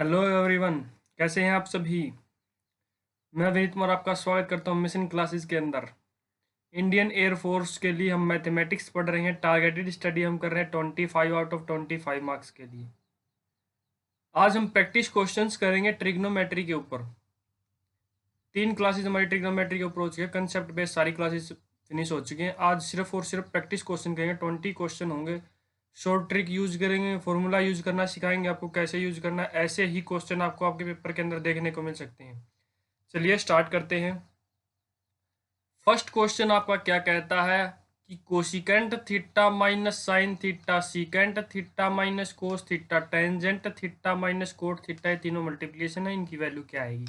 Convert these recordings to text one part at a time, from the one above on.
Hello everyone. कैसे हैं आप सभी। मैं विनीत कुमार आपका स्वागत करता हूं मिशन क्लासेस के अंदर। इंडियन एयरफोर्स के लिए हम मैथमेटिक्स पढ़ रहे हैं। टारगेटेड स्टडी हम कर रहे हैं 25 आउट ऑफ 25 मार्क्स के लिए। आज हम प्रैक्टिस क्वेश्चंस करेंगे ट्रिग्नोमेट्री के ऊपर। 3 क्लासेस हमारी ट्रिग्नोमेट्री के ऊपर हो चुकी है। कंसेप्ट बेस्ड सारी क्लासेस फिनिश हो चुकी हैं। आज सिर्फ और सिर्फ प्रैक्टिस क्वेश्चन करेंगे। 20 क्वेश्चन होंगे। शॉर्ट ट्रिक यूज करेंगे, फॉर्मूला यूज करना सिखाएंगे आपको कैसे यूज करना है। ऐसे ही क्वेश्चन आपको आपके पेपर के अंदर देखने को मिल सकते हैं। चलिए स्टार्ट करते हैं। फर्स्ट क्वेश्चन आपका क्या कहता है कि cosecant theta minus sine theta, secant theta minus cos theta, tangent theta minus cot theta, ये तीनों मल्टीप्लिकेशन है, इनकी वैल्यू क्या आएगी।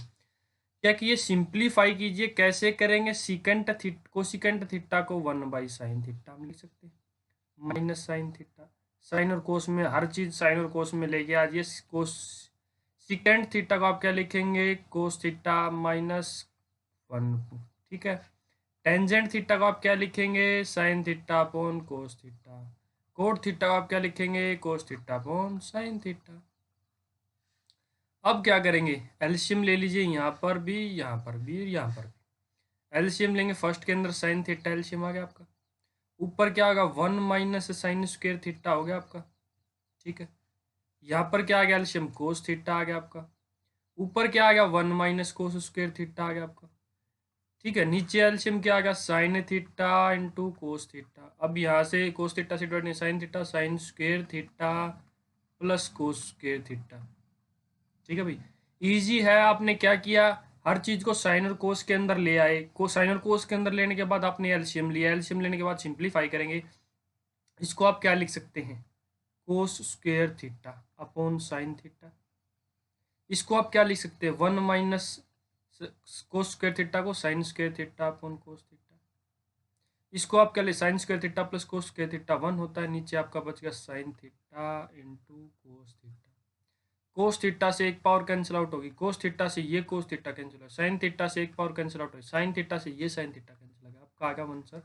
क्या कि ये सिंप्लीफाई कीजिए। कैसे करेंगे। सीकेंट थीटा कोसिकेंट थीटा को 1/sin थीटा हम लिख सकते हैं, माइनस साइन थीटा। साइन और कोस में हर चीज साइन और कोस में लेके आ जाइए। कोस सीकेंट थीटा को आप क्या लिखेंगे, कोस थीटा -1। ठीक है। टेंजेंट थीटा को आप क्या लिखेंगे, sine theta upon cos theta. Cot theta को आप क्या लिखेंगे, cos theta upon sine theta. अब क्या करेंगे, एलसीएम ले लीजिए, यहाँ पर भी, यहाँ पर भी, यहाँ पर भी। एलसीएम लेंगे। फर्स्ट के अंदर साइन थीटा एलसीएम आ गया आपका। ऊपर क्या होगा, 1 - sin² थीटा हो गया आपका। ठीक है। यहाँ पर क्या आ गया, एलसीएम कोस थीटा आ गया आपका। ऊपर क्या आ गया, 1 - cos² थीटा आ गया आपका। ठीक है। नीचे एलसीएम क्या आ गया, sine theta into cos theta. अब यहाँ से कोस थीटा से डिवाइड नहीं, sine theta, sin² theta plus cos² theta. ठीक है भाई। इजी है। आपने क्या किया, हर चीज को साइन और कोस के अंदर ले आए। को साइन और कोस के अंदर लेने के बाद आपने एलसीएम लिया। एलसीएम लेने के बाद सिंप्लीफाई करेंगे। इसको आप क्या लिख सकते हैं, cos² theta upon sine theta. इसको आप क्या लिख सकते हैं, 1 - cos² थीटा को sin² theta upon cos theta. इसको आप क्या ले, sin² theta plus cos² theta 1 होता है। नीचे आपका बच गया sine theta into cos theta. Cos theta से एक पावर कैंसिल आउट होगी, कोस थीटा से ये कोस थीटा कैंसिल होगा, साइन थीटा से एक पावर कैंसिल आउट होगी, साइन थीटा से ये साइन थीटा कैंसिल होगा। आपका आ गया आंसर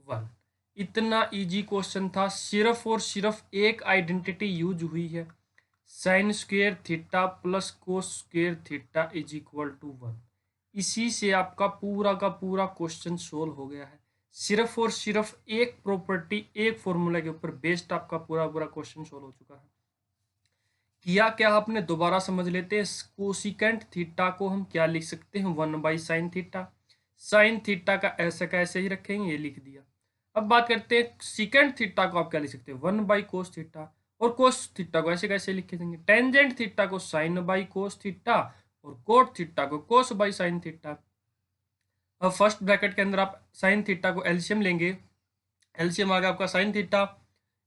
1। इतना इजी क्वेश्चन था। सिर्फ और सिर्फ एक आइडेंटिटी यूज हुई है, sin² theta plus cos² theta is equal to 1। इसी से आपका पूरा का पूरा क्वेश्चन सोल्व हो गया है। सिर्फ और सिर्फ एक प्रॉपर्टी, एक फॉर्मूला के ऊपर बेस्ड आपका पूरा पूरा क्वेश्चन सोल्व हो चुका है। किया क्या आपने, दोबारा समझ लेते हैं। कोसिकेंट थीटा को हम क्या लिख सकते हैं, 1/sin थीटा। साइन थीटा का ऐसा का ऐसे ही रखेंगे, ये लिख दिया। अब बात करते हैं सीकेंट थीटा को आप क्या लिख सकते हैं, 1/cos थीटा। और कोस थीटा को ऐसे कैसे लिखे देंगे, टेंजेंट थीटा को sin/cos थीटा और कोट थीटा को cos/sin थीटा। अब फर्स्ट ब्रैकेट के अंदर आप साइन थीटा को एलसीएम लेंगे। एलसीएम आ गया आपका साइन थीटा,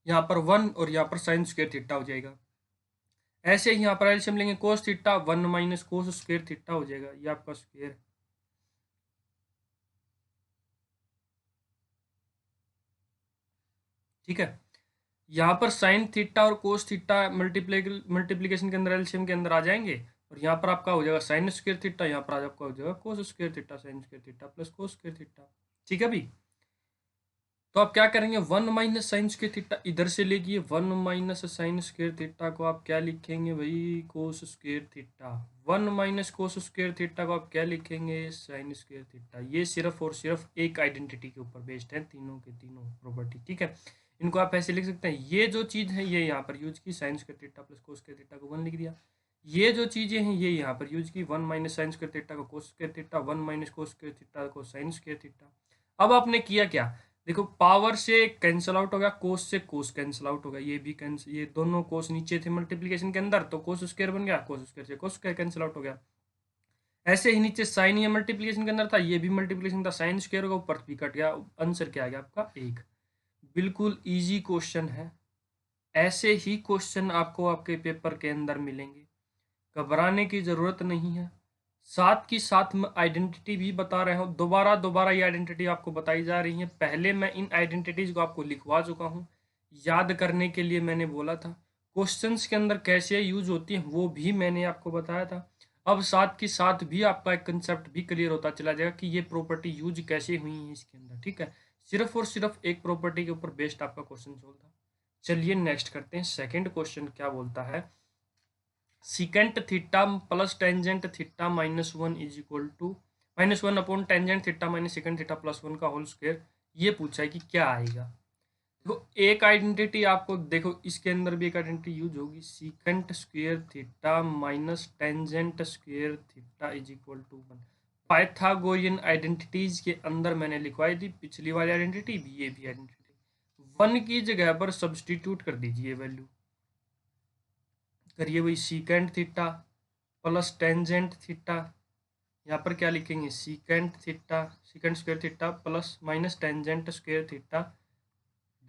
यहाँ पर 1 और यहाँ पर sin² थीटा हो जाएगा। ऐसे ही यहाँ पर एलसीएम लेंगे, कोस थीटा 1 - cos² थीटा हो जाएगा, ये आपका स्क्वायर। ठीक है। यहाँ पर साइन थीटा और कोस थीटा मल्टीप्लीकेशन के अंदर एलसीएम के अंदर आ जाएंगे। और यहाँ पर आपका हो जाएगा sin² थीटा, यहाँ पर आपका हो जाएगा cos² theta, sin² theta plus cos² theta. ठीक है भाई। तो आप क्या करेंगे, 1 - sin² इधर से लेके 1 - sin² को आप क्या लिखेंगे भाई, cos² थीटा। 1 - cos² को आप क्या लिखेंगे, sin² थीटा। ये सिर्फ और सिर्फ एक आइडेंटिटी के ऊपर बेस्ड है, तीनों के तीनों प्रॉपर्टी। ठीक है। इनको आप ऐसे लिख सकते हैं, ये जो चीज है ये यहाँ पर यूज की, sin² theta plus cos² theta को 1 लिख दिया। ये जो चीजें हैं ये यहाँ पर यूज की, 1 - sin² थीटा को cos² थीटा, 1 - cos² थीटा को sin² थीटा। अब आपने किया क्या, देखो पावर से कैंसल आउट हो गया, कोस से कोस कैंसल आउट हो गया, ये भी कैंसिल, ये दोनों कोस नीचे थे मल्टीप्लिकेशन के अंदर, तो cos² बन गया, cos² से cos² कैंसिल आउट हो गया। ऐसे ही नीचे साइन ये मल्टीप्लिकेशन के अंदर था, ये भी मल्टीप्लिकेशन था, sin² का ऊपर भी कट गया, आंसर क्या आ गया आपका 1। बिल्कुल इजी क्वेश्चन है। ऐसे ही क्वेश्चन आपको आपके पेपर के अंदर मिलेंगे, घबराने की जरूरत नहीं है। साथ की साथ मैं आइडेंटिटी भी बता रहा हूँ, दोबारा दोबारा ये आइडेंटिटी आपको बताई जा रही है। पहले मैं इन आइडेंटिटीज को आपको लिखवा चुका हूँ, याद करने के लिए मैंने बोला था। क्वेश्चंस के अंदर कैसे यूज होती है वो भी मैंने आपको बताया था। अब साथ की साथ भी आपका एक कंसेप्ट भी क्लियर होता चला जाएगा कि ये प्रॉपर्टी यूज कैसे हुई है इसके अंदर। ठीक है। सिर्फ और सिर्फ एक प्रॉपर्टी के ऊपर बेस्ड आपका क्वेश्चन सोल्व था। चलिए नेक्स्ट करते हैं। सेकेंड क्वेश्चन क्या बोलता है, secant theta plus tangent theta -1 is equal to -1 upon tangent theta minus secant theta +1 का होल स्क्वायर। ये पूछा है कि क्या आएगा। देखो एक आइडेंटिटी आपको, देखो इसके अंदर भी एक आइडेंटिटी यूज होगी, secant square theta minus tangent square theta is equal to 1। Pythagorean identities के अंदर मैंने लिखवाई थी पिछली वाली आइडेंटिटी भी, ये भी आइडेंटिटी। 1 की जगह पर सब्सटीट्यूट कर दीजिए वैल्यू, करिए वही secant theta plus tangent theta, यहाँ पर क्या लिखेंगे secant theta secant square theta plus minus tangent square theta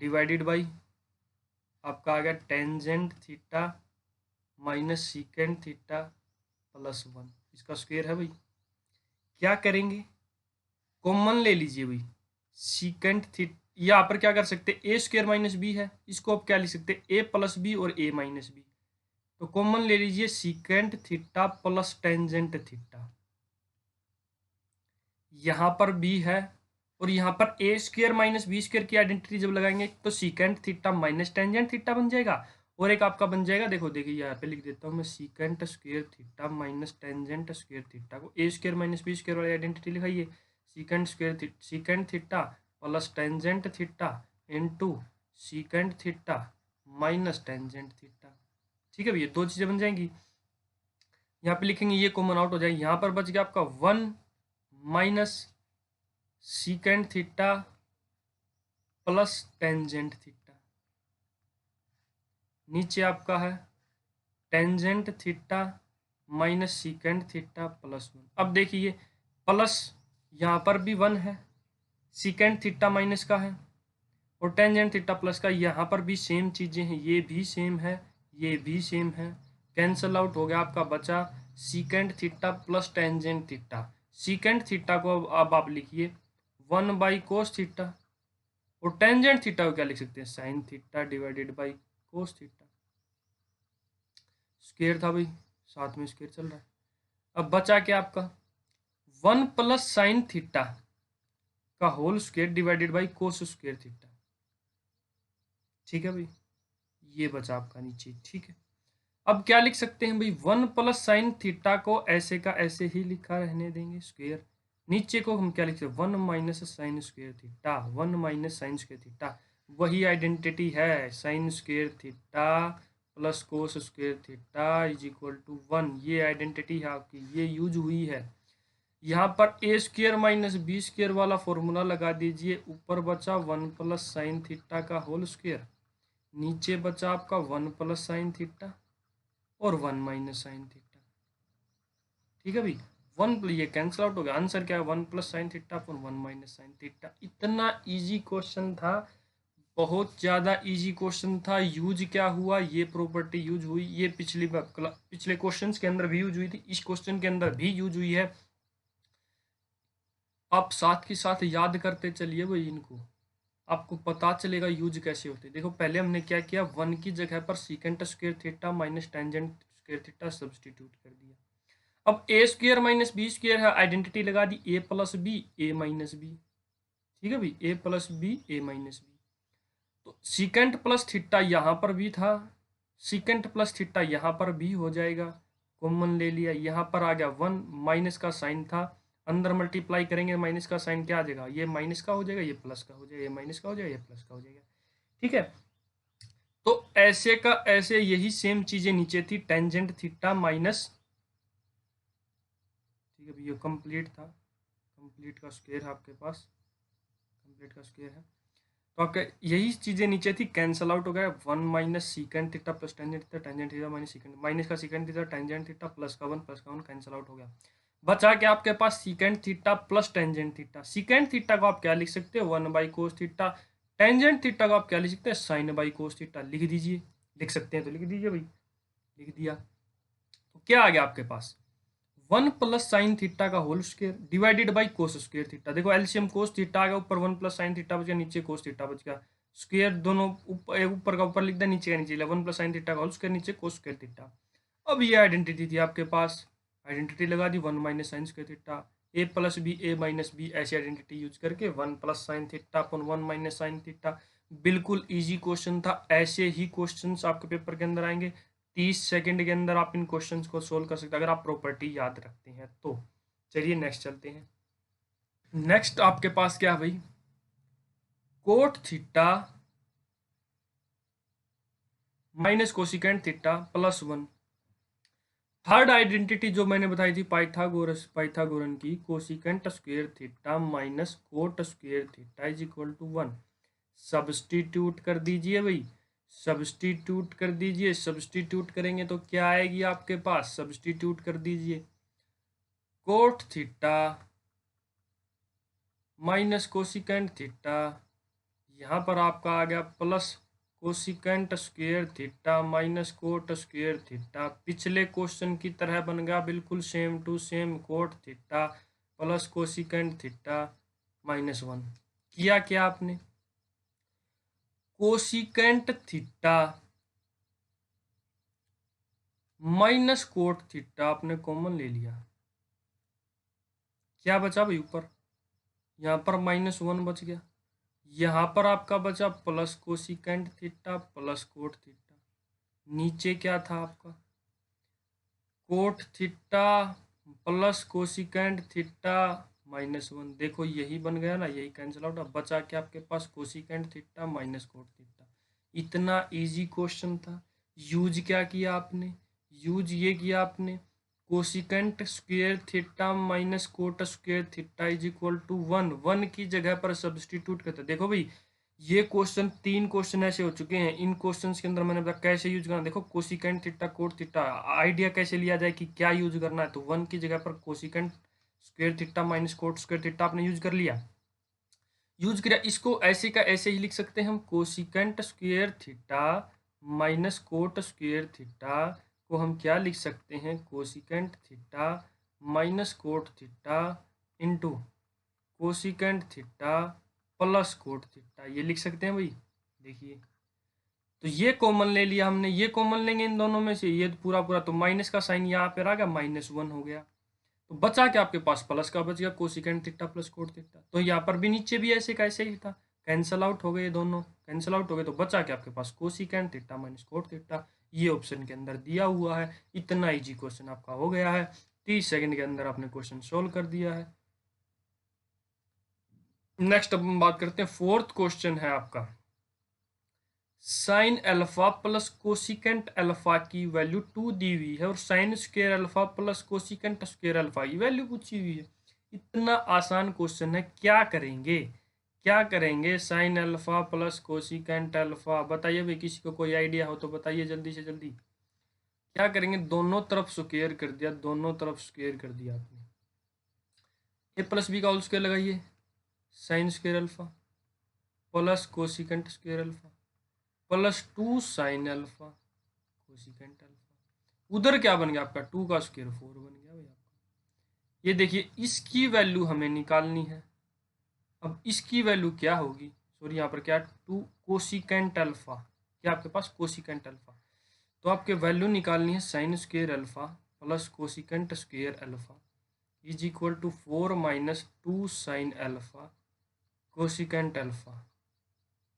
divided by आपका आ गया tangent theta minus secant theta +1, इसका स्क्वायर है भाई। क्या करेंगे, कॉमन ले लीजिए भाई, सीकेंट थीटा, यहाँ पर क्या कर सकते हैं ए स्क्वायर माइनस बी है, इसको आप क्या लिख सकते हैं ए प्लस बी और ए माइनस बी। तो कॉमन ले लीजिए secant theta plus tangent theta, यहाँ पर बी है और यहाँ पर ए स्क्वायर माइनस बी स्क्वायर की आइडेंटिटी जब लगाएंगे तो secant theta minus tangent theta बन जाएगा, और एक आपका बन जाएगा, देखो देखिए यहाँ पे लिख देता हूँ मैं, secant square theta minus tangent square theta को A square minus B square वाली आइडेंटिटी लिखाइए, secant theta plus tangent theta into secant theta minus tangent theta. ठीक है भैया, दो चीजें बन जाएंगी। यहाँ पे लिखेंगे ये कॉमन आउट हो जाएगी, यहाँ पर बच गया आपका 1 minus secant theta plus tangent theta, नीचे आपका है tangent theta minus secant theta +1। अब देखिए प्लस यहाँ पर भी 1 है, सीकेंट थीटा माइनस का है और टेंजेंट थीटा प्लस का, यहाँ पर भी सेम चीजें हैं, ये भी सेम है ये भी सेम है, कैंसल आउट हो गया, आपका बचा secant theta plus tangent theta. Secant theta को अब आप लिखिए 1/cos थीटा और टेंजेंट थीटा को क्या लिख सकते हैं sign theta divided by cos theta. Square था भाई, साथ में स्क्वायर चल रहा है। अब बचा क्या आपका 1 प्लस साइन थीटा का whole square divided by cos square theta. ठीक है भाई, ये बचा आपका नीचे। ठीक है, अब क्या लिख सकते हैं भाई 1 प्लस साइन थीटा को ऐसे का ऐसे ही लिखा रहने देंगे स्क्वायर, नीचे को हम क्या लिखते हैं 1 minus sine square theta, 1 minus sine square theta, वही आइडेंटिटी है sine square theta plus cos square theta is equal to 1। ये आइडेंटिटी है आपकी, ये यूज हुई है। यहाँ पर ए स्क्वायर माइनस बी स्क्वायर वाला फॉर्मूला लगा दीजिए, ऊपर बचा 1 प्लस साइन थीटा का होल स्क्वायर, नीचे बचा आपका 1 प्लस साइन थीटा और 1 माइनस साइन थीटा। ठीक है भाई, 1 ये कैंसिल आउट हो गया, आंसर क्या है 1 plus sine theta upon 1 minus sine theta. इतना इजी क्वेश्चन था, बहुत ज़्यादा इजी क्वेश्चन था। यूज क्या हुआ, ये प्रॉपर्टी यूज हुई, ये पिछले क्वेश्चंस के अंदर भी यूज हुई थी, इस क्वेश्चन के अंदर भी यूज हुई है। आप साथ के साथ याद करते चलिए भाई इनको, आपको पता चलेगा यूज कैसे होते। देखो पहले हमने क्या किया, 1 की जगह पर secant square theta minus tangent square theta substitute कर दिया। अब ए स्क्वायर माइनस बी स्क्वायर है, आइडेंटिटी लगा दी ए प्लस बी ए माइनस बी। ठीक है भाई, ए प्लस बी ए माइनस बी, तो सीकेंट प्लस थीटा यहाँ पर भी था, सीकेंट प्लस थीटा यहाँ पर भी हो जाएगा, कॉमन ले लिया, यहाँ पर आ गया 1 माइनस का साइन था, अंदर मल्टीप्लाई करेंगे माइनस का साइन क्या आ जाएगा, ये माइनस का हो जाएगा ये प्लस का हो जाएगा, ये माइनस का हो जाएगा ये प्लस का हो जाएगा। ठीक है, तो ऐसे का ऐसे यही सेम चीजें नीचे थी, टेंजेंट थीटा माइनस, ठीक है भैया कंप्लीट था, कंप्लीट का स्क्वायर है आपके पास, कंप्लीट का स्क्वायर है, तो आपके यही चीजें नीचे थी, कैंसल आउट हो गया, 1 minus secant theta plus tangent theta, tangent theta minus secant, minus का secant theta tangent theta plus का 1 कैंसल आउट हो गया, बचा क्या आपके पास secant theta plus tangent theta. Secant theta को आप क्या लिख सकते हो 1/cos थीटा, टेंजेंट थीटा को आप क्या लिख सकते हैं sin/cos थीटा। लिख दीजिए, लिख सकते हैं तो लिख दीजिए भाई, लिख दिया, तो क्या आ गया आपके पास 1 प्लस साइन थीटा का whole square divided by cos square theta. देखो एलसीएम कोस थीटा आ गया, ऊपर 1 प्लस साइन थीटा बच गया, नीचे कोस थीटा बच गया, स्क्वायर दोनों ऊपर का ऊपर लिख दिया, नीचे का नीचे, 1 प्लस साइन थीटा का होल स्क्वायर, नीचे कोस स्क्वायर थीटा। अब ये आइडेंटिटी थी आपके पास, आइडेंटिटी लगा दी 1 minus sine square theta, a plus B A minus B, ऐसी आइडेंटिटी यूज करके 1 प्लस साइन थीटा अपन 1 माइनस साइन थीटा। बिल्कुल इजी क्वेश्चन था, ऐसे ही क्वेश्चंस आपके पेपर के अंदर आएंगे। 30 सेकंड के अंदर आप इन क्वेश्चंस को सोल्व कर सकते हैं अगर आप प्रॉपर्टी याद रखते हैं तो। चलिए नेक्स्ट चलते हैं। नेक्स्ट आपके पास क्या है भाई, cot theta minus cosecant theta plus 1। Third identity जो मैंने बताई थी पाइथागोरन की, cosecant square theta minus cot square theta is equal to 1। Substitute कर दीजिए भाई, सब्स्टिट्यूट कर दीजिए। सब्स्टिट्यूट करेंगे तो क्या आएगी आपके पास, सब्स्टिट्यूट कर दीजिए। Cot theta minus cosecant theta, यहाँ पर आपका आ गया plus cosecant square theta minus cot square theta. पिछले क्वेश्चन की तरह बन गया बिल्कुल same to same, cot theta plus cosecant theta minus 1। किया क्या आपने, cosecant theta minus cot theta आपने कॉमन ले लिया, क्या बचा भाई ऊपर, यहाँ पर माइनस 1 बच गया, यहाँ पर आपका बचा plus cosecant theta plus cot theta. नीचे क्या था आपका, coat theta plus cosecant theta minus 1। देखो यही बन गया ना, यही कैंसिल आउट। अब बचा क्या आपके पास, cosecant theta minus cot theta. इतना इजी क्वेश्चन था। यूज क्या किया आपने, यूज ये किया आपने, cosecant square theta minus cot square theta is equal to 1। 1 की जगह पर सब्स्टिट्यूट करते। देखो भाई ये क्वेश्चन 3 क्वेश्चन ऐसे हो चुके हैं, इन क्वेश्चंस के अंदर मैंने बताया कैसे यूज करना। देखो cosecant theta cot theta, idea कैसे लिया जाए कि क्या यूज करना है। तो 1 की जगह पर cosecant square theta minus cot square theta आपने यूज कर लिया, यूज किया। इसको ऐसे का ऐसे ही लिख सकते हैं हम, cosecant square theta minus cot square theta को हम क्या लिख सकते हैं, cosecant theta minus cot theta into cosecant theta plus coat theta, ये लिख सकते हैं भाई। देखिए तो ये कॉमन ले लिया हमने, ये कॉमन लेंगे इन दोनों में से, ये पूरा पूरा तो माइनस का साइन यहाँ पे आ गया, माइनस 1 हो गया। तो बचा क्या आपके पास, प्लस का बच गया, cosecant theta plus cot theta. तो यहाँ पर भी नीचे भी ऐसे कैसे ही था, कैंसल आउट हो गए, दोनों कैंसल आउट हो गए। तो बचा क्या आपके पास, cosecant theta minus cot theta. ये ऑप्शन के अंदर दिया हुआ है। इतना इजी क्वेश्चन आपका हो गया है, 30 सेकंड के अंदर आपने क्वेश्चन सोल्व कर दिया है। नेक्स्ट अब हम बात करते हैं, फोर्थ क्वेश्चन है आपका, sign alpha plus cosecant alpha की वैल्यू 2 दी हुई है और sign square alpha plus cosecant square alpha की वैल्यू पूछी हुई है। इतना आसान क्वेश्चन है, क्या करेंगे, क्या करेंगे, sign alpha plus cosecant alpha. बताइए भाई, किसी को कोई आइडिया हो तो बताइए जल्दी से जल्दी। क्या करेंगे, दोनों तरफ स्क्वायर कर दिया, दोनों तरफ स्क्वायर कर दिया आपने। ए प्लस बी का होल स्क्वायर लगाइए, sign square alpha plus cosecant square alpha plus 2 sine alpha cosecant alpha. उधर क्या बन गया आपका, 2 का स्क्वायर 4 बन गया भाई आपका। ये देखिए इसकी वैल्यू हमें निकालनी है। अब इसकी वैल्यू क्या होगी, सॉरी यहाँ पर क्या, 2 कोसिकेंट अल्फा, क्या आपके पास कोसिकेंट अल्फा। तो आपके वैल्यू निकालनी है sine square alpha plus cosecant square alpha is equal to 4 minus 2 sine alpha cosecant alpha.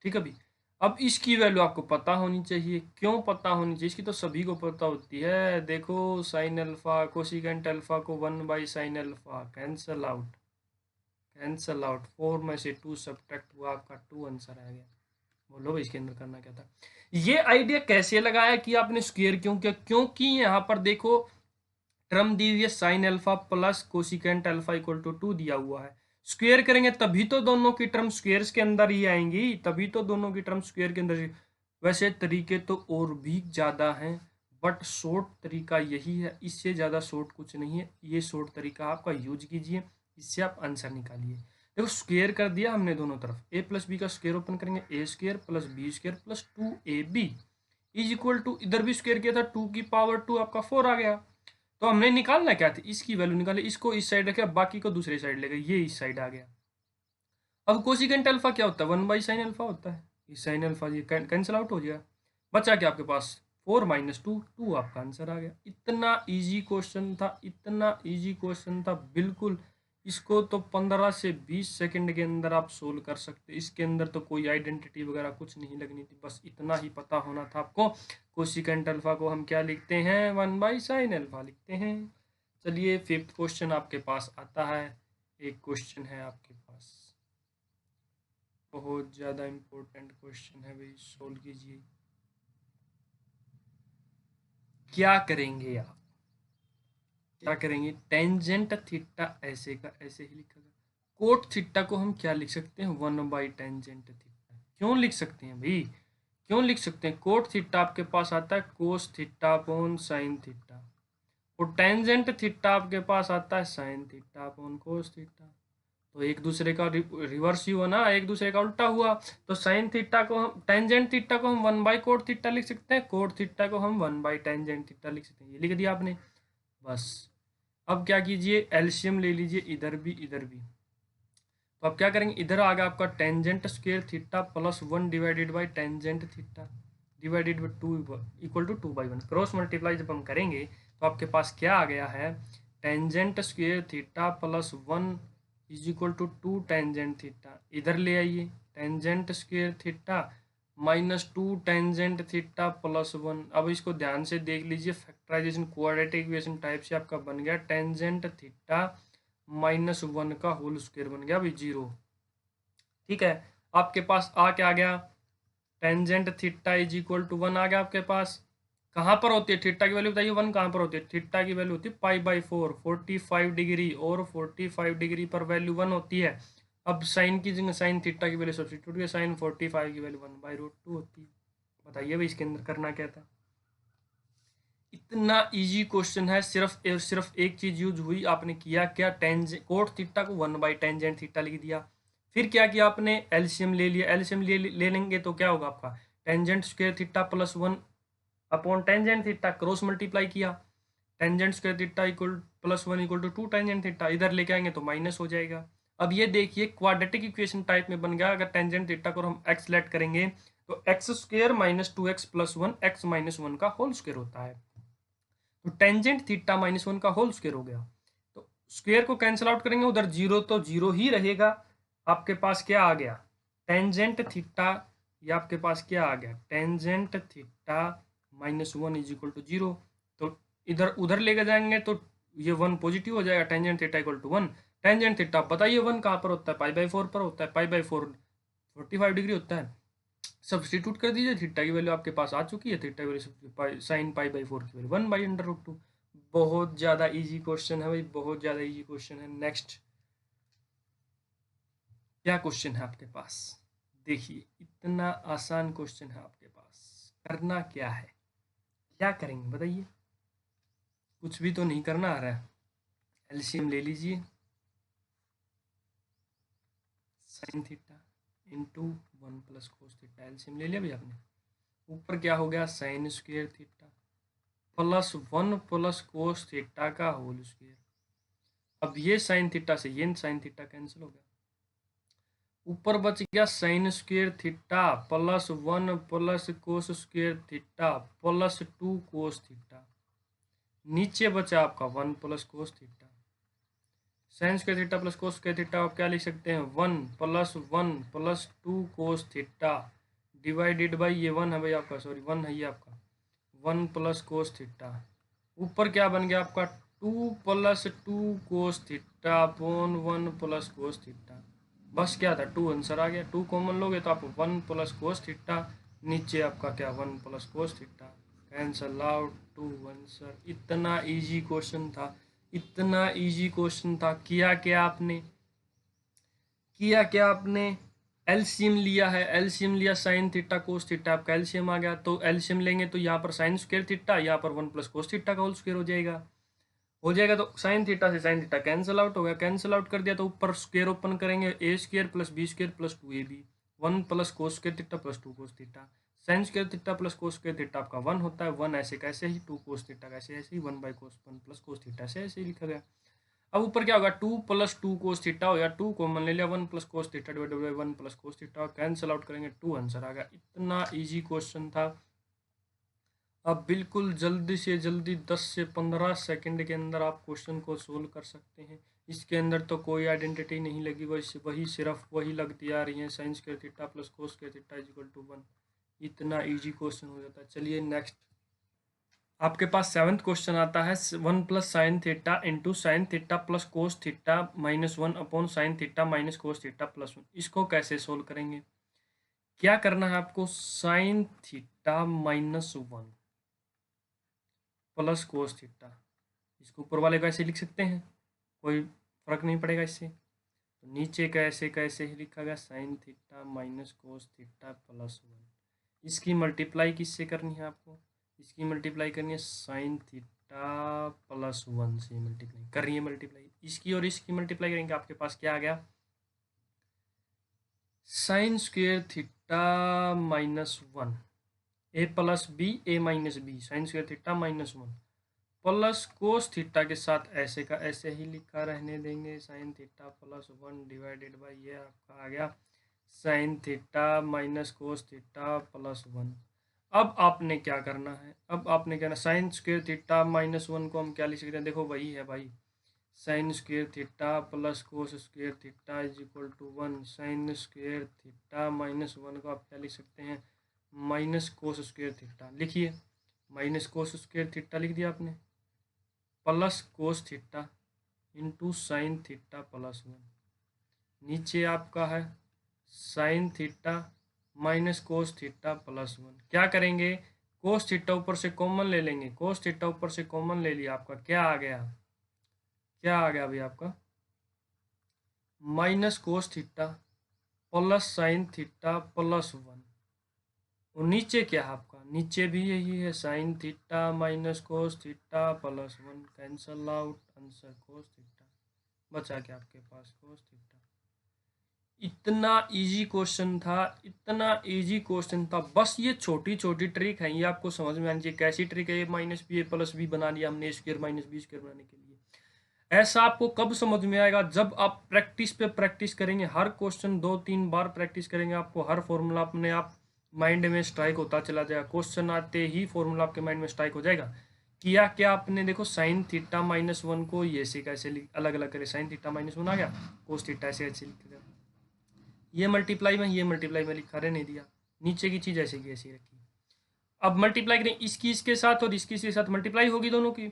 ठीक है भाई। अब इसकी वैल्यू आपको पता होनी चाहिए। क्यों पता होनी चाहिए, इसकी तो सभी को पता होती है। देखो साइन अल्फा कोसिकेंट अल्फा को 1 by sine alpha, cancel out, cancel out. 4 में से 2 सब्ट्रैक्ट हुआ, आपका 2 आंसर आ गया। बोलो भाई इसके अंदर करना क्या था। ये आइडिया कैसे लगाया कि आपने स्क्वायर क्यों किया, क्योंकि यहाँ पर देखो टर्म दी हुई है sine alpha plus cosecant alpha equal to 2 दिया हुआ है। स्क्वायर करेंगे तभी तो दोनों की टर्म स्क्वायर्स के अंदर ही आएंगी, तभी तो दोनों की टर्म स्क्वायर के अंदर। वैसे तरीके तो और भी ज़्यादा हैं, बट शॉर्ट तरीका यही है, इससे ज़्यादा शॉर्ट कुछ नहीं है। ये शॉर्ट तरीका आपका यूज कीजिए, इससे आप आंसर निकालिए। देखो स्क्वायर कर दिया हमने दोनों तरफ, ए प्लस बी का स्क्वायर ओपन करेंगे, A square plus B square plus 2ab is equal to, इधर भी स्क्वायर किया था 2 की पावर 2 आपका 4 आ गया। तो हमने निकालना क्या था, इसकी वैल्यू निकाले, इसको इस साइड रखे, बाकी को दूसरे साइड ले गए, ये इस साइड आ गया। अब कोसिकेंट अल्फा क्या होता है, 1 बाई साइन अल्फा होता है। इस साइन अल्फा ये कैंसिल आउट हो जाएगा, बचा क्या आपके पास 4 माइनस 2, 2 आपका आंसर आ गया। इतना इजी क्वेश्चन था, इतना इजी क्वेश्चन था, बिल्कुल इसको तो 15 से 20 सेकंड के अंदर आप सोल्व कर सकते। इसके अंदर तो कोई आइडेंटिटी वगैरह कुछ नहीं लगनी थी, बस इतना ही पता होना था आपको। कोसिकेंट अल्फा को हम क्या लिखते हैं, 1/sin अल्फा लिखते हैं। चलिए 5th क्वेश्चन आपके पास आता है। एक क्वेश्चन है आपके पास, बहुत ज़्यादा इम्पोर्टेंट क्वेश्चन है भाई, सोल्व कीजिए। क्या करेंगे आप, क्या करेंगे, टेंजेंट थीटा ऐसे का ऐसे ही लिखा गया। कोट थीटा को हम क्या लिख सकते हैं, 1/टेंजेंट थीटा। क्यों लिख सकते हैं भाई, क्यों लिख सकते हैं, कोट थीटा आपके पास आता है cos theta upon sine theta, और टेंजेंट थीटा आपके पास आता है साइन थीटा अपॉन कोस थीटा। तो एक दूसरे का रिवर्स ही हुआ ना, एक दूसरे का उल्टा हुआ। तो साइन थीटा को हम, टेंजेंट थीटा को हम 1/कोट थीटा लिख सकते हैं, कोट थीटा को हम 1/टेंजेंट थीटा लिख सकते हैं। ये लिख दिया आपने बस। अब क्या कीजिए, एलसीएम ले लीजिए, इधर भी इधर भी। तो अब क्या करेंगे, इधर आ गया आपका tangent square theta plus 1 divided by tangent theta divided by 2 equal to 2/1। Cross multiply जब हम करेंगे तो आपके पास क्या आ गया है, tangent square theta plus 1 is equal to 2 tangent theta. इधर ले आइए, tangent square theta -2 tangent theta plus 1। अब इसको ध्यान से देख लीजिए, फैक्टराइजेशन क्वाड्रेटिक इक्वेशन टाइप से आपका बन गया टेंजेंट थीटा -1 का होल स्क्वायर बन गया भाई 0। ठीक है, आपके पास क्या आ गया, tangent theta is equal to 1 आ गया आपके पास। कहाँ पर होती है थीटा की वैल्यू बताइए, 1 कहाँ पर होती है, थीटा की वैल्यू होती है π/4, 45 डिग्री, और 45 डिग्री पर वैल्यू 1 होती है। अब साइन की जगह साइन थीटा की वैल्यू सब्स्टिट्यूट किया, साइन 45 की वैल्यू 1/√2 होती है। बताइए भाई इसके अंदर करना क्या था। इतना इजी क्वेश्चन है, सिर्फ एक चीज यूज हुई, आपने किया क्या, टेंजेंट कोट थीटा को 1/टेंजेंट थीटा लिख दिया। फिर क्या किया आपने, एलसीएम ले लिया। एलसीएम ले लेंगे तो क्या होगा आपका, tangent square theta plus 1 upon tangent theta, cross multiply किया, tangent square theta equal plus 1 equal to 2 tangent theta. इधर लेके आएंगे तो माइनस हो जाएगा। अब ये देखिए क्वाड्रेटिक इक्वेशन टाइप में बन गया। अगर टेंजेंट थीटा को हम एक्स लेट करेंगे तो x square -2x plus 1 x -1 का होल स्क्वायर होता है। तो टेंजेंट थीटा -1 का होल स्क्वायर हो गया। तो स्क्वायर को कैंसिल आउट करेंगे, उधर जीरो तो जीरो ही रहेगा। आपके पास क्या आ गया, टेंजेंट थीटा, ये आपके पास क्या आ गया, tangent theta -1 is equal to 0। तो इधर उधर लेके जाएंगे तो ये 1 पॉजिटिव हो जाएगा, tangent theta equal to 1। Tangent theta बताइए 1 कहाँ पर होता है, π/4 पर होता है, π/4 45 डिग्री होता है। सब्सटीट्यूट कर दीजिए, थीटा की वैल्यू आपके पास आ चुकी है, थीटा की वैल्यू साइन π/4 की वैल्यू 1/√2। बहुत ज़्यादा इजी क्वेश्चन है भाई, बहुत ज़्यादा इजी क्वेश्चन है। नेक्स्ट क्या क्वेश्चन है आपके पास, देखिए इतना आसान क्वेश्चन है आपके पास। करना क्या है, क्या करेंगे बताइए, कुछ भी तो नहीं करना आ रहा है। एलसीएम ले लीजिए, sign theta into 1 plus cos theta, LCM ले लिया भाई आपने। ऊपर क्या हो गया, sign square theta plus 1 plus cos theta का होल स्क्वायर। अब ये साइन थीटा से ये साइन थीटा कैंसिल हो गया, ऊपर बच गया sign square theta plus 1 plus cos square theta plus 2 cos theta. नीचे बचा आपका 1 plus cos theta. Sine square theta plus cos square theta आप क्या लिख सकते हैं, 1 plus 2 cos theta divided by, ये 1 है भाई आपका, सॉरी 1 है ये आपका, 1 प्लस कोस थीटा। ऊपर क्या बन गया आपका, 2 plus 2 cos theta upon 1 plus cos theta. बस क्या था, 2 आंसर आ गया। 2 कॉमन लोगे तो आपको 1 प्लस कोस थीटा, नीचे आपका क्या 1 plus cos theta, cancel out 2 answer. इतना इजी क्वेश्चन था, इतना इजी क्वेश्चन था। किया क्या आपने, किया क्या आपने, एलसीएम लिया है, एलसीएम लिया, साइन थीटा कोस थीटा, आपका एलसीएम आ गया। तो एलसीएम लेंगे तो यहाँ पर साइन स्क्वायर थीटा, यहाँ पर 1 प्लस कोस थीटा का होल स्क्वायर हो जाएगा, हो जाएगा। तो साइन थीटा से साइन थीटा कैंसिल आउट हो गया, कैंसिल आउट कर दिया तो ऊपर स्क्वायर ओपन करेंगे, A square plus B square plus 2ab, 1 plus cos square theta plus 2 cos theta. Sine square theta plus cos square theta आपका 1 होता है, 1 ऐसे कैसे ही, 2 कोस थीटा कैसे ऐसे ही, 1/कोस 1 प्लस कोस थीटा से ऐसे ही लिखा गया। अब ऊपर क्या होगा, 2 प्लस 2 कोस थीटा हो गया, 2 कॉमन ले लिया, 1 plus cos theta divided by 1 plus cos theta, cancel out करेंगे 2 आंसर आ गया। इतना इजी क्वेश्चन था। आप बिल्कुल जल्दी से जल्दी 10 से 15 सेकंड के अंदर आप क्वेश्चन को सोल्व कर सकते हैं। इसके अंदर तो कोई आइडेंटिटी नहीं लगी, वही सिर्फ वही लगती आ रही है, sine square theta plus cos square theta is equal to 1। इतना इजी क्वेश्चन हो जाता है। चलिए नेक्स्ट, आपके पास 7th क्वेश्चन आता है 1 plus sine theta into sine theta plus cos theta minus 1 upon sine theta minus cos theta plus 1। इसको कैसे सोल्व करेंगे? क्या करना है आपको? Sign theta minus 1 plus cos theta, इसको ऊपर वाले को ऐसे लिख सकते हैं, कोई फर्क नहीं पड़ेगा इससे। तो नीचे कैसे कैसे ही लिखा गया, sine theta minus cos theta plus 1। इसकी मल्टीप्लाई किससे करनी है आपको? इसकी मल्टीप्लाई करनी है साइन थीटा प्लस 1 से मल्टीप्लाई कर रही है। मल्टीप्लाई इसकी और इसकी मल्टीप्लाई करेंगे, आपके पास क्या आ गया? Sine square theta minus 1 A plus B A minus B sine square theta minus 1 plus cos theta के साथ ऐसे का ऐसे ही लिखा रहने देंगे, sine theta plus 1 divided by ये आपका आ गया sine theta minus cos theta plus 1। अब आपने क्या करना है? अब आपने क्या, साइन स्क्वायर थीटा माइनस 1 को हम क्या लिख सकते हैं? देखो वही है भाई, sine square theta plus cos square theta is equal to 1। Sine square theta minus 1 को आप क्या लिख सकते हैं? Minus cos square theta. लिखिए, माइनस कोस स्क्वायर थीटा लिख दिया आपने, plus cos theta into sine theta plus 1। नीचे आपका है sine theta minus cos theta plus 1। क्या करेंगे? कोस थीटा ऊपर से कॉमन ले लेंगे, कोस थीटा ऊपर से कॉमन ले लिया, आपका क्या आ गया? क्या आ गया भाई आपका? Minus cos theta plus sine theta plus 1। और नीचे क्या है आपका? नीचे भी यही है, sine theta minus cos theta plus 1। Cancel out, answer cos theta बचा क्या आपके पास? Cos theta. इतना इजी क्वेश्चन था, इतना इजी क्वेश्चन था। बस ये छोटी छोटी ट्रिक है, ये आपको समझ में आनी चाहिए। कैसी ट्रिक है? ए minus b a plus B बना लिया हमने स्क्वायर माइनस बी स्क्वायर बनाने के लिए। ऐसा आपको कब समझ में आएगा? जब आप प्रैक्टिस पे प्रैक्टिस करेंगे, हर क्वेश्चन 2-3 बार प्रैक्टिस करेंगे, आपको हर फॉर्मूला अपने आप माइंड में स्ट्राइक होता चला जाएगा। क्वेश्चन आते ही फॉर्मूला आपके माइंड में स्ट्राइक हो जाएगा। किया क्या आपने? देखो साइन थीटा माइनस 1 को ये से कैसे अलग अलग करे, साइन थीटा माइनस 1 आ गया, कोस थीटा ऐसे ऐसे लिख दिया, ये मल्टीप्लाई में लिखा रहने दिया, नीचे की चीज ऐसे की ऐसी रखी। अब मल्टीप्लाई करें इसकी इसके साथ और इसकी इसके साथ, मल्टीप्लाई होगी दोनों की।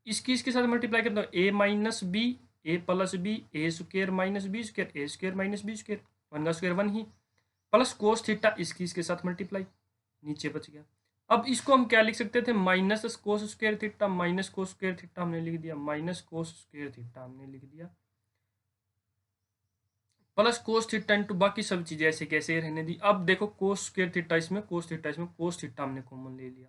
इसकी इसके साथ मल्टीप्लाई करते हो, ए minus b a plus B a square minus B square A square minus B square, 1 का स्क्वायर 1 ही, प्लस कोस थीटा इसकी इसके साथ मल्टीप्लाई, नीचे बच गया। अब इसको हम क्या लिख सकते थे? Minus cos square theta minus cos square theta हमने लिख दिया, माइनस कोस स्क्वायर थीटा हमने लिख दिया, प्लस कोस थीटा इंटू बाकी सब चीजें ऐसे कैसे रहने दी। अब देखो कोस स्क्वायर थीटा इसमें, कोस थीटा इसमें, कोस थीटा हमने कॉमन ले लिया।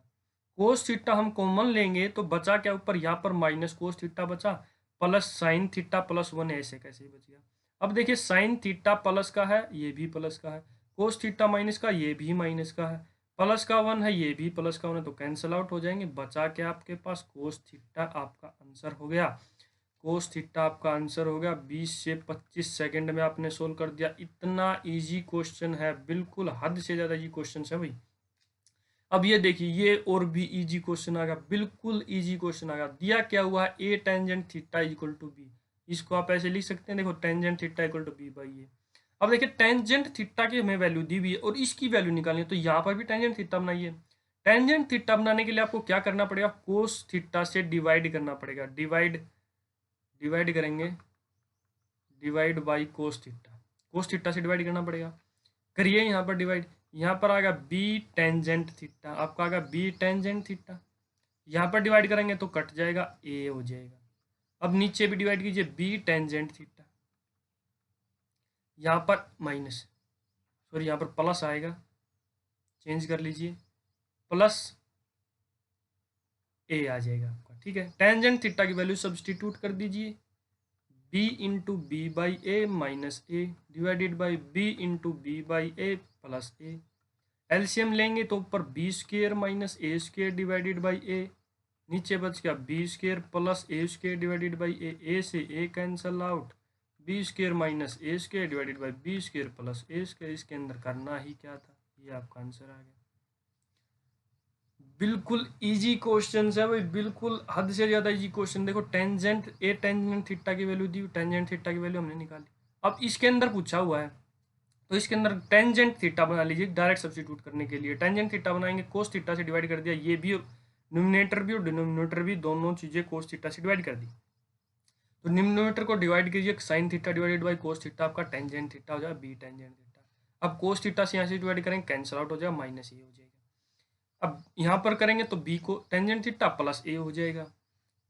कोस थीटा हम कॉमन लेंगे तो बचा क्या ऊपर? यहाँ पर माइनस कोस थीटा बचा, प्लस साइन थीटा प्लस 1 ऐसे कैसे ही बच गया। अब देखिए साइन थीटा प्लस का है, ये भी प्लस का है, कोस थीटा माइनस का, ये भी माइनस का है, प्लस का 1 है, ये भी प्लस का 1 है, तो कैंसिल आउट हो जाएंगे। बचा क्या आपके पास? कोस थीटा आपका आंसर हो गया। कोस थीटा आपका आंसर हो गया। 20 से 25 सेकंड में आपने सोल्व कर दिया। इतना इजी क्वेश्चन है, बिल्कुल हद से ज़्यादा इजी क्वेश्चन है भाई। अब ये देखिए, ये और भी इजी क्वेश्चन आ गया, बिल्कुल इजी क्वेश्चन आ गया। दिया क्या हुआ है? A tangent theta equal to B. इसको आप ऐसे लिख सकते हैं, देखो tangent theta equal to B by A. अब देखिए टेंजेंट थीटा की हमें वैल्यू दी हुई है और इसकी वैल्यू निकालनी है, तो यहाँ पर भी टेंजेंट थीटा बनाइए। टेंजेंट थीटा बनाने के लिए आपको क्या करना पड़ेगा? कोस थीटा से डिवाइड करना पड़ेगा, डिवाइड करेंगे, divide by cos theta, cos theta से डिवाइड करना पड़ेगा। करिए यहाँ पर डिवाइड, यहाँ पर आएगा बी टेंजेंट थीटा, आपका आएगा बी टेंजेंट थीटा। यहाँ पर डिवाइड करेंगे तो कट जाएगा, ए हो जाएगा। अब नीचे भी डिवाइड कीजिए, बी टेंजेंट थीटा, यहाँ पर माइनस, सॉरी यहाँ पर प्लस आएगा, चेंज कर लीजिए, प्लस ए आ जाएगा आपका। ठीक है, टेंजेंट थीटा की वैल्यू सब्सटीट्यूट कर दीजिए, b into b by a minus a divided by b into b by a plus a. LCM लेंगे तो ऊपर b square minus a square divided by a, नीचे बच गया b square plus a square divided by a से a cancel out, b square minus a square divided by b square plus a square. इसके अंदर करना ही क्या था? ये आपका आंसर आ गया। बिल्कुल इजी क्वेश्चन है भाई, बिल्कुल हद से ज़्यादा इजी क्वेश्चन। देखो टेंजेंट थीटा की वैल्यू दी, टेंजेंट थीटा की वैल्यू हमने निकाली। अब इसके अंदर पूछा हुआ है तो इसके अंदर टेंजेंट थीटा बना लीजिए डायरेक्ट सब्स्टिट्यूट करने के लिए। टेंजेंट थीटा बनाएंगे, कोस थीटा से डिवाइड कर दिया, ये भी न्यूमिनेटर भी और डिनोमिनेटर भी दोनों चीज़ें कोस थीटा से डिवाइड कर दी। तो न्यूमिनेटर को डिवाइड कीजिए, sign theta divided by cos theta, आपका टेंजेंट थीटा हो जाएगा बी टेंजेंट थीटा। अब कोस थीटा से यहाँ से डिवाइड करेंगे, कैंसिल आउट हो जाएगा, माइनस ए हो जाएगा। अब यहाँ पर करेंगे तो बी को टेंजेंट थीटा प्लस ए हो जाएगा।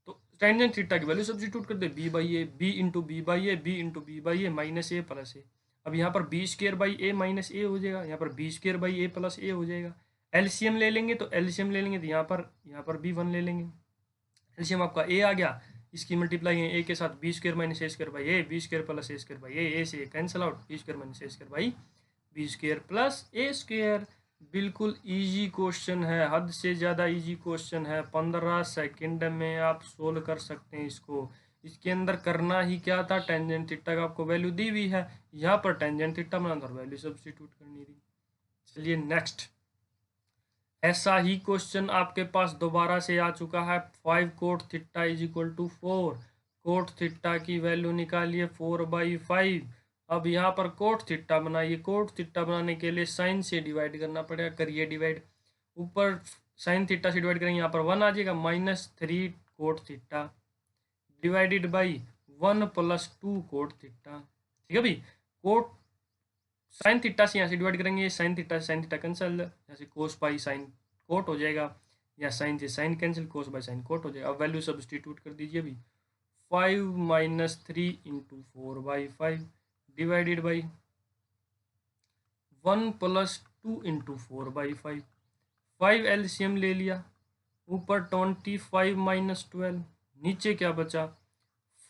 तो टेंजेंट थीटा की वैल्यू सब्स्टिट्यूट कर दे, b by a, b into b by a, b into b by a, minus a plus a. अब यहाँ पर b square by a minus a हो जाएगा, यहाँ पर b square by a plus a हो जाएगा। एलसीएम ले लेंगे तो यहाँ पर भी वन ले लेंगे, एलसीएम आपका ए आ गया। इसकी मल्टीप्लाई है ए के साथ, b square minus a square by a, b square plus a square by a से cancel out, b square minus a square by b square plus a square. बिल्कुल इजी क्वेश्चन है, हद से ज़्यादा easy question है। 15 second में आप solve कर सकते हैं इसको। इसके अंदर करना ही क्या था, टेंजेंट थीटा का आपको वैल्यू दी हुई है, यहाँ पर टेंजेंट थीटा बनाना और वैल्यू सब्स्टिट्यूट करनी थी। चलिए नेक्स्ट, ऐसा ही क्वेश्चन आपके पास दोबारा से आ चुका है। 5 cot theta is equal to 4, cot theta की वैल्यू निकालिए 4/5। अब यहाँ पर कोट थीटा बनाइए, कोट थीटा बनाने के लिए साइन से डिवाइड करना पड़ेगा, करिए डिवाइड। ऊपर साइन थीटा से डिवाइड करेंगे, यहाँ पर 1 आ जाएगा, -3 cot theta divided by 1 + 2 cot theta. ठीक है भाई, कोट साइन थीटा से यहाँ से डिवाइड करेंगे, साइन थीटा से साइन थीटा कैंसिल, यहाँ से कोस बाई साइन कोट हो जाएगा, या साइन से sine cancel, cos by sine cot हो जाएगा। अब वैल्यू सब्स्टिट्यूट कर दीजिए अभी, 5 - 3 × 4/5 डिवाइडेड बाई 1 + 2 × 4/5। 5 एलसीएम ले लिया, ऊपर 25 - 12, नीचे क्या बचा,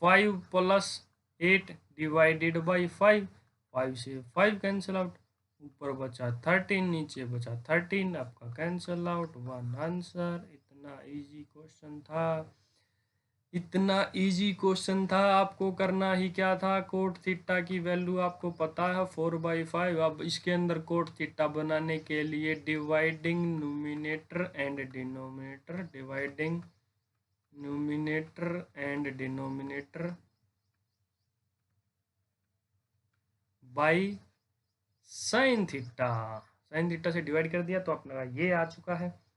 5 + 8 डिवाइडेड बाई 5, 5 से 5 कैंसिल आउट, ऊपर बचा 13, नीचे बचा 13, आपका कैंसिल आउट, 1 आंसर। इतना इजी क्वेश्चन था, इतना इजी क्वेश्चन था। आपको करना ही क्या था, कोट थीटा की वैल्यू आपको पता है 4/5। अब इसके अंदर कोट थीटा बनाने के लिए dividing numerator and denominator, dividing numerator and denominator by sine theta, sine theta से डिवाइड कर दिया तो अपना ये आ चुका है।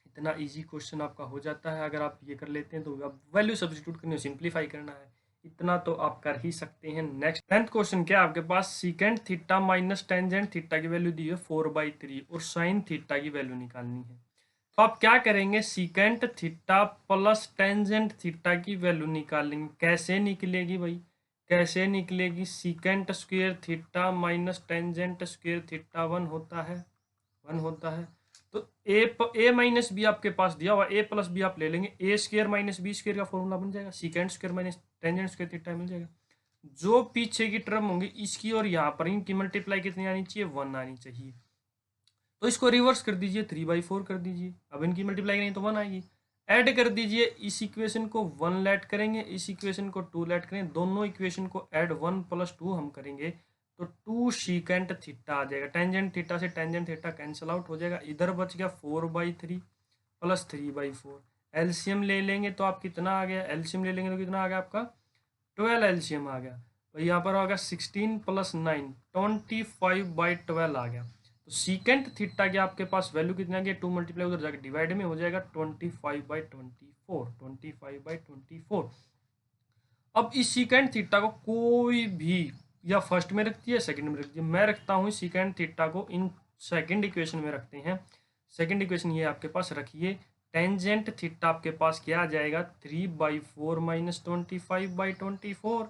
इतना इजी क्वेश्चन आपका हो जाता है अगर आप ये कर लेते हैं। तो अब वैल्यू सब्स्टिट्यूट करनी है, सिंप्लीफाई करना है, इतना तो आप कर ही सकते हैं। नेक्स्ट 10th क्वेश्चन क्या है आपके पास, secant theta minus tangent theta की वैल्यू दी है 4/3 और साइन थीटा की वैल्यू निकालनी है। तो आप क्या करेंगे, secant theta plus tangent theta की वैल्यू निकालेंगे। कैसे निकलेगी भाई, कैसे निकलेगी, secant square theta minus tangent square theta 1 होता है, 1 होता है। तो ए माइनस बी आपके पास दिया हुआ, ए प्लस बी आप ले लेंगे, a square minus B square का फॉर्मूला बन जाएगा, secant square minus tangent square theta मिल जाएगा। जो पीछे की टर्म होंगी इसकी और यहाँ पर इनकी मल्टीप्लाई कितनी आनी चाहिए, 1 आनी चाहिए। तो इसको रिवर्स कर दीजिए, 3/4 कर दीजिए। अब इनकी मल्टीप्लाई करेंगे तो 1 आएगी, ऐड कर दीजिए। इस इक्वेशन को 1 लेट करेंगे, इस इक्वेशन को 2 लेट करेंगे, दोनों इक्वेशन को ऐड 1 + 2 हम करेंगे तो 2 सीकेंट थीटा आ जाएगा। टेंजेंट थीटा से टेंजेंट थीटा कैंसिल आउट हो जाएगा, इधर बच गया 4/3 + 3/4। एलसीएम ले लेंगे तो आप कितना आ गया, एलसीएम ले लेंगे तो कितना आ गया आपका 12 एलसीएम आ गया। तो यहाँ पर होगा 16 + 9 25/12 आ गया। तो सीकेंट थीटा की आपके पास वैल्यू कितना आ गया, 2 मल्टीप्लाई उधर जाकर डिवाइड में हो जाएगा 25/24, 25/24। अब इस सीकेंट थीटा को कोई भी या फर्स्ट में रखती है सेकंड में रखती है, मैं रखता हूँ सीकेंट थीटा को इन सेकंड इक्वेशन में रखते हैं। सेकंड इक्वेशन ये आपके पास रखिए, टेंजेंट थीटा आपके पास क्या आ जाएगा, 3/4 - 25/24,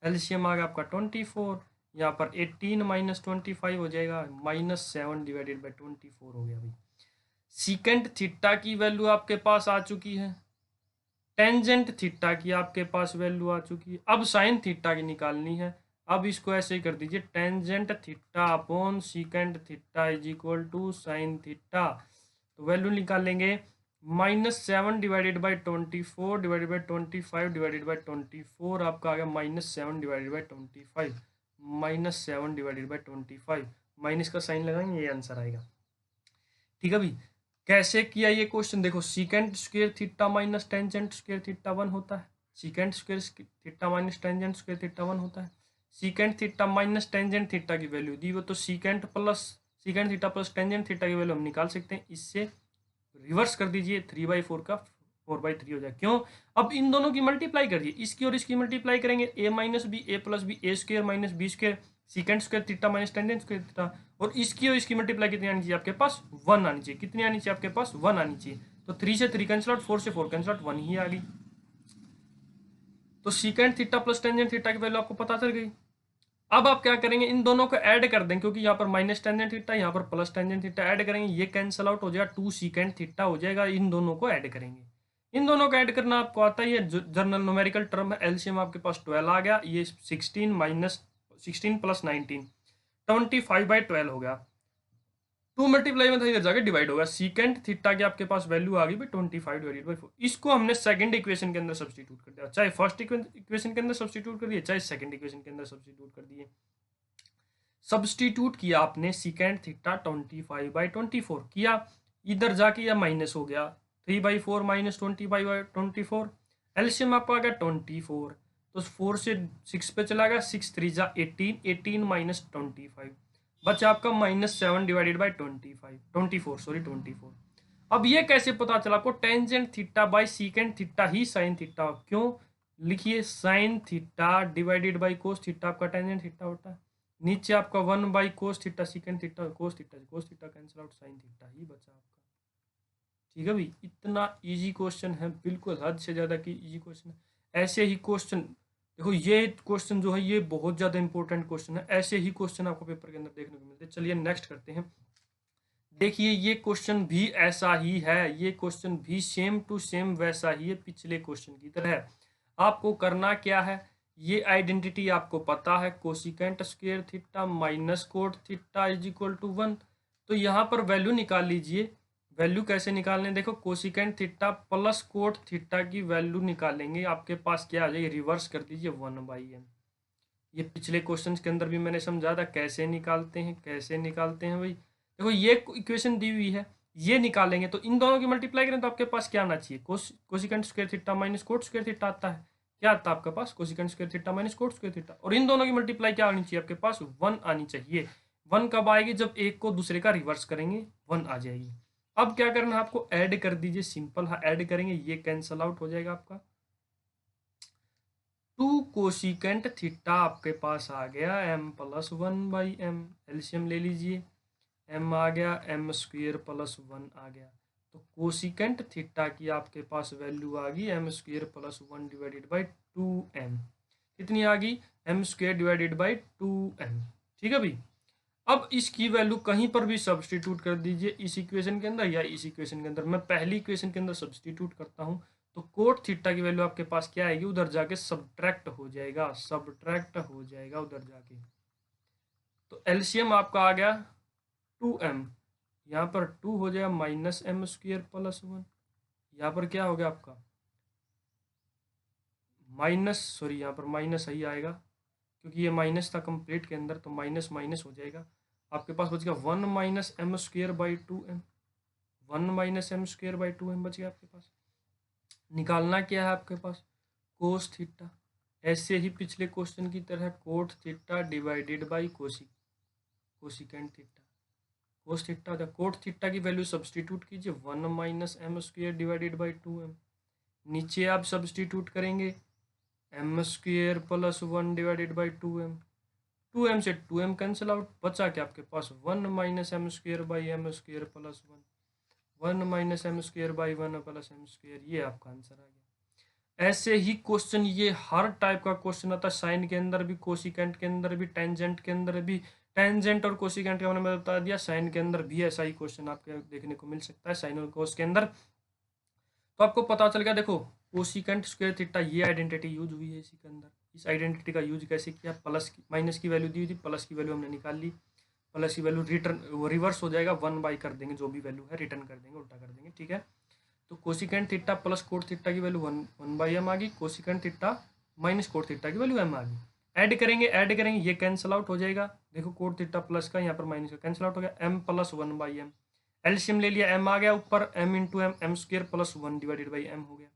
एलसीएम आ गया आपका 24, यहाँ पर 18 - 25 हो जाएगा, -7 डिवाइडेड बाई 24 हो गया भाई। सीकेंट थीटा की वैल्यू आपके पास आ चुकी है, टेंजेंट थीटा की आपके पास वैल्यू आ चुकी है। अब साइन थीटा की निकालनी है। अब इसको ऐसे ही कर दीजिए, tangent theta upon secant theta is equal to sine theta. तो वैल्यू निकालेंगे, -7 divided by 24 divided by 25 divided by 24, आपका आ गया -7 divided by 25, -7 divided by 25, minus का साइन लगाएंगे, ये आंसर आएगा। ठीक है भाई, कैसे किया ये क्वेश्चन, देखो secant square theta minus tangent square theta 1 होता है, secant square theta minus tangent square theta 1 होता है। Secant theta minus tangent theta की वैल्यू दी वो, तो secant theta plus tangent theta की वैल्यू हम निकाल सकते हैं। इससे रिवर्स कर दीजिए, 3/4 का 4/3 हो जाए। क्यों, अब इन दोनों की मल्टीप्लाई करिए, इसकी और इसकी मल्टीप्लाई करेंगे, a minus b a plus B a square minus B square secant square theta minus tangent square theta, और इसकी मल्टीप्लाई कितनी आनी चाहिए आपके पास, 1 आनी चाहिए। कितनी आनी चाहिए आपके पास, 1 आनी चाहिए। तो 3 से 3 कैंसिल आउट, 4 से 4 कैंसिल आउट, 1 ही आ गई। तो secant theta plus tangent theta की वैल्यू आपको पता चल गई। अब आप क्या करेंगे, इन दोनों को ऐड कर दें, क्योंकि यहाँ पर माइनस टेंजेंट थीटा, यहाँ पर प्लस टेंजेंट थीटा, ऐड करेंगे, ये कैंसिल आउट हो जाएगा, 2 सीकेंट थीटा हो जाएगा। इन दोनों को ऐड करेंगे, इन दोनों को ऐड करना आपको आता है, ये जनरल न्यूमेरिकल टर्म है। एलसीएम आपके पास 12 आ गया, ये 16 प्लस 19 25/12 हो गया। 2 मल्टीप्लाई में था, इधर जाके डिवाइड होगा। सीकेंट थीटा की आपके पास वैल्यू आ गई भाई 25/4। इसको हमने सेकंड इक्वेशन के अंदर सब्सटीट्यूट कर दिया, चाहे फर्स्ट इक्वेशन के अंदर सब्सटीट्यूट कर दिए, चाहे सेकंड इक्वेशन के अंदर सब्सटीट्यूट कर दिए। सब्सटीट्यूट किया आपने, सीकेंट थीटा 25/24 किया, इधर जाके यह माइनस हो गया, 3/4 माइनस 20/24, एलसीएम आपको आ गया 24, तो 4 से 6 पे चला गया, 6 3 जा 18, 18 माइनस 25 बचा आपका -7/25 अब ये कैसे पता चला आपको, tangent theta by secant theta ही साइन थीटा। क्यों, लिखिए sine theta divided by cos theta आपका टेंजेंट थीटा होता है, नीचे आपका 1/कोस theta secant theta, cos theta cancel out, sine theta ही बचा आपका। ठीक है भाई, इतना इजी क्वेश्चन है, बिल्कुल हद से ज़्यादा की इजी क्वेश्चन है। ऐसे ही क्वेश्चन देखो, ये क्वेश्चन जो है ये बहुत ज़्यादा इंपॉर्टेंट क्वेश्चन है, ऐसे ही क्वेश्चन आपको पेपर के अंदर देखने को मिलते हैं। चलिए नेक्स्ट करते हैं। देखिए ये क्वेश्चन भी ऐसा ही है, ये क्वेश्चन भी सेम टू सेम वैसा ही है पिछले क्वेश्चन की तरह। आपको करना क्या है, ये आइडेंटिटी आपको पता है, cosecant square theta minus cot theta is equal to 1। तो यहाँ पर वैल्यू निकाल लीजिए। वैल्यू कैसे निकालने, देखो cosecant theta plus coat theta की वैल्यू निकालेंगे, आपके पास क्या आ जाएगी, रिवर्स कर दीजिए 1/m। ये पिछले क्वेश्चन के अंदर भी मैंने समझा था कैसे निकालते हैं भाई। देखो ये इक्वेशन दी हुई है, ये निकालेंगे, तो इन दोनों की मल्टीप्लाई करें तो आपके पास क्या आना चाहिए, cosecant square theta minus cot square theta आता है। क्या आता है आपके पास, cosecant square theta minus cot square theta, और इन दोनों की मल्टीप्लाई क्या आनी चाहिए आपके पास, 1 आनी चाहिए। 1 कब आएगी, जब एक को दूसरे का रिवर्स करेंगे 1 आ जाएगी। अब क्या करना है आपको, ऐड कर दीजिए, सिंपल है, ऐड करेंगे, ये कैंसल आउट हो जाएगा आपका। 2 कोसिकेंट थीटा आपके पास आ गया m प्लस 1/m, एलसीएम ले लीजिए, m आ गया, m स्क्वेयर प्लस 1 आ गया। तो कोसिकेंट थीटा की आपके पास वैल्यू आ गई m square plus 1 divided by 2m। कितनी आ गई, m square divided by 2m। ठीक है भाई, अब इसकी वैल्यू कहीं पर भी सब्सटीट्यूट कर दीजिए, इस इक्वेशन के अंदर या इस इक्वेशन के अंदर। मैं पहली इक्वेशन के अंदर सब्सटीट्यूट करता हूँ, तो कोट थीटा की वैल्यू आपके पास क्या आएगी, उधर जाके सब्ट्रैक्ट हो जाएगा उधर जाके। तो एलसीएम आपका आ गया 2m, यहाँ पर 2 हो जाएगा माइनस m स्क्वेयर प्लस 1, यहाँ पर क्या हो गया आपका यहाँ पर माइनस ही आएगा, क्योंकि ये माइनस था कंप्लीट के अंदर, तो माइनस माइनस हो जाएगा। आपके पास बच गया 1 minus m square by 2m, 1 minus m square by 2m बच गया आपके पास। निकालना क्या है आपके पास, कोस थीटा, ऐसे ही पिछले क्वेश्चन की तरह cot theta divided by cosecant theta, cos theta था, कोट थीटा की वैल्यू सब्सटीट्यूट कीजिए, 1 minus m square divided by 2m, नीचे आप सब्सटीट्यूट करेंगे m square plus 1 divided by 2m, 2m से 2m कैंसिल आउट, बचा क्या आपके पास 1 minus m square by m square plus 1 minus m square by 1 plus m square, ये आपका आंसर आ गया। ऐसे ही क्वेश्चन ये हर टाइप का क्वेश्चन आता है, साइन के अंदर भी, कोसिकेंट के अंदर भी, टेंजेंट के अंदर भी। टेंजेंट और कोसिकेंट के मैंने बता दिया, साइन के अंदर भी ऐसा ही क्वेश्चन आपके देखने को मिल सकता है, साइन और कोस के अंदर। तो आपको पता चल गया, देखो कोसिकेंट स्क्वायर थीटा ये आइडेंटिटी यूज हुई है इसी के अंदर। इस आइडेंटिटी का यूज कैसे किया, प्लस की माइनस की वैल्यू दी हुई थी, प्लस की वैल्यू हमने निकाल ली, प्लस की वैल्यू रिवर्स हो जाएगा, 1/, कर देंगे, जो भी वैल्यू है रिटर्न कर देंगे, उल्टा कर देंगे। ठीक है, तो cosecant theta plus coat theta की वैल्यू 1/m आ गई, cosecant theta minus cot theta की वैल्यू m आ गई। ऐड करेंगे, ये कैंसिल आउट हो जाएगा, देखो कोट थीटा प्लस का यहाँ पर माइनस का कैंसिल आउट हो गया, m प्लस 1/m, एलसीएम ले लिया, एम आ गया ऊपर, m into m, m square plus 1 divided by m हो गया।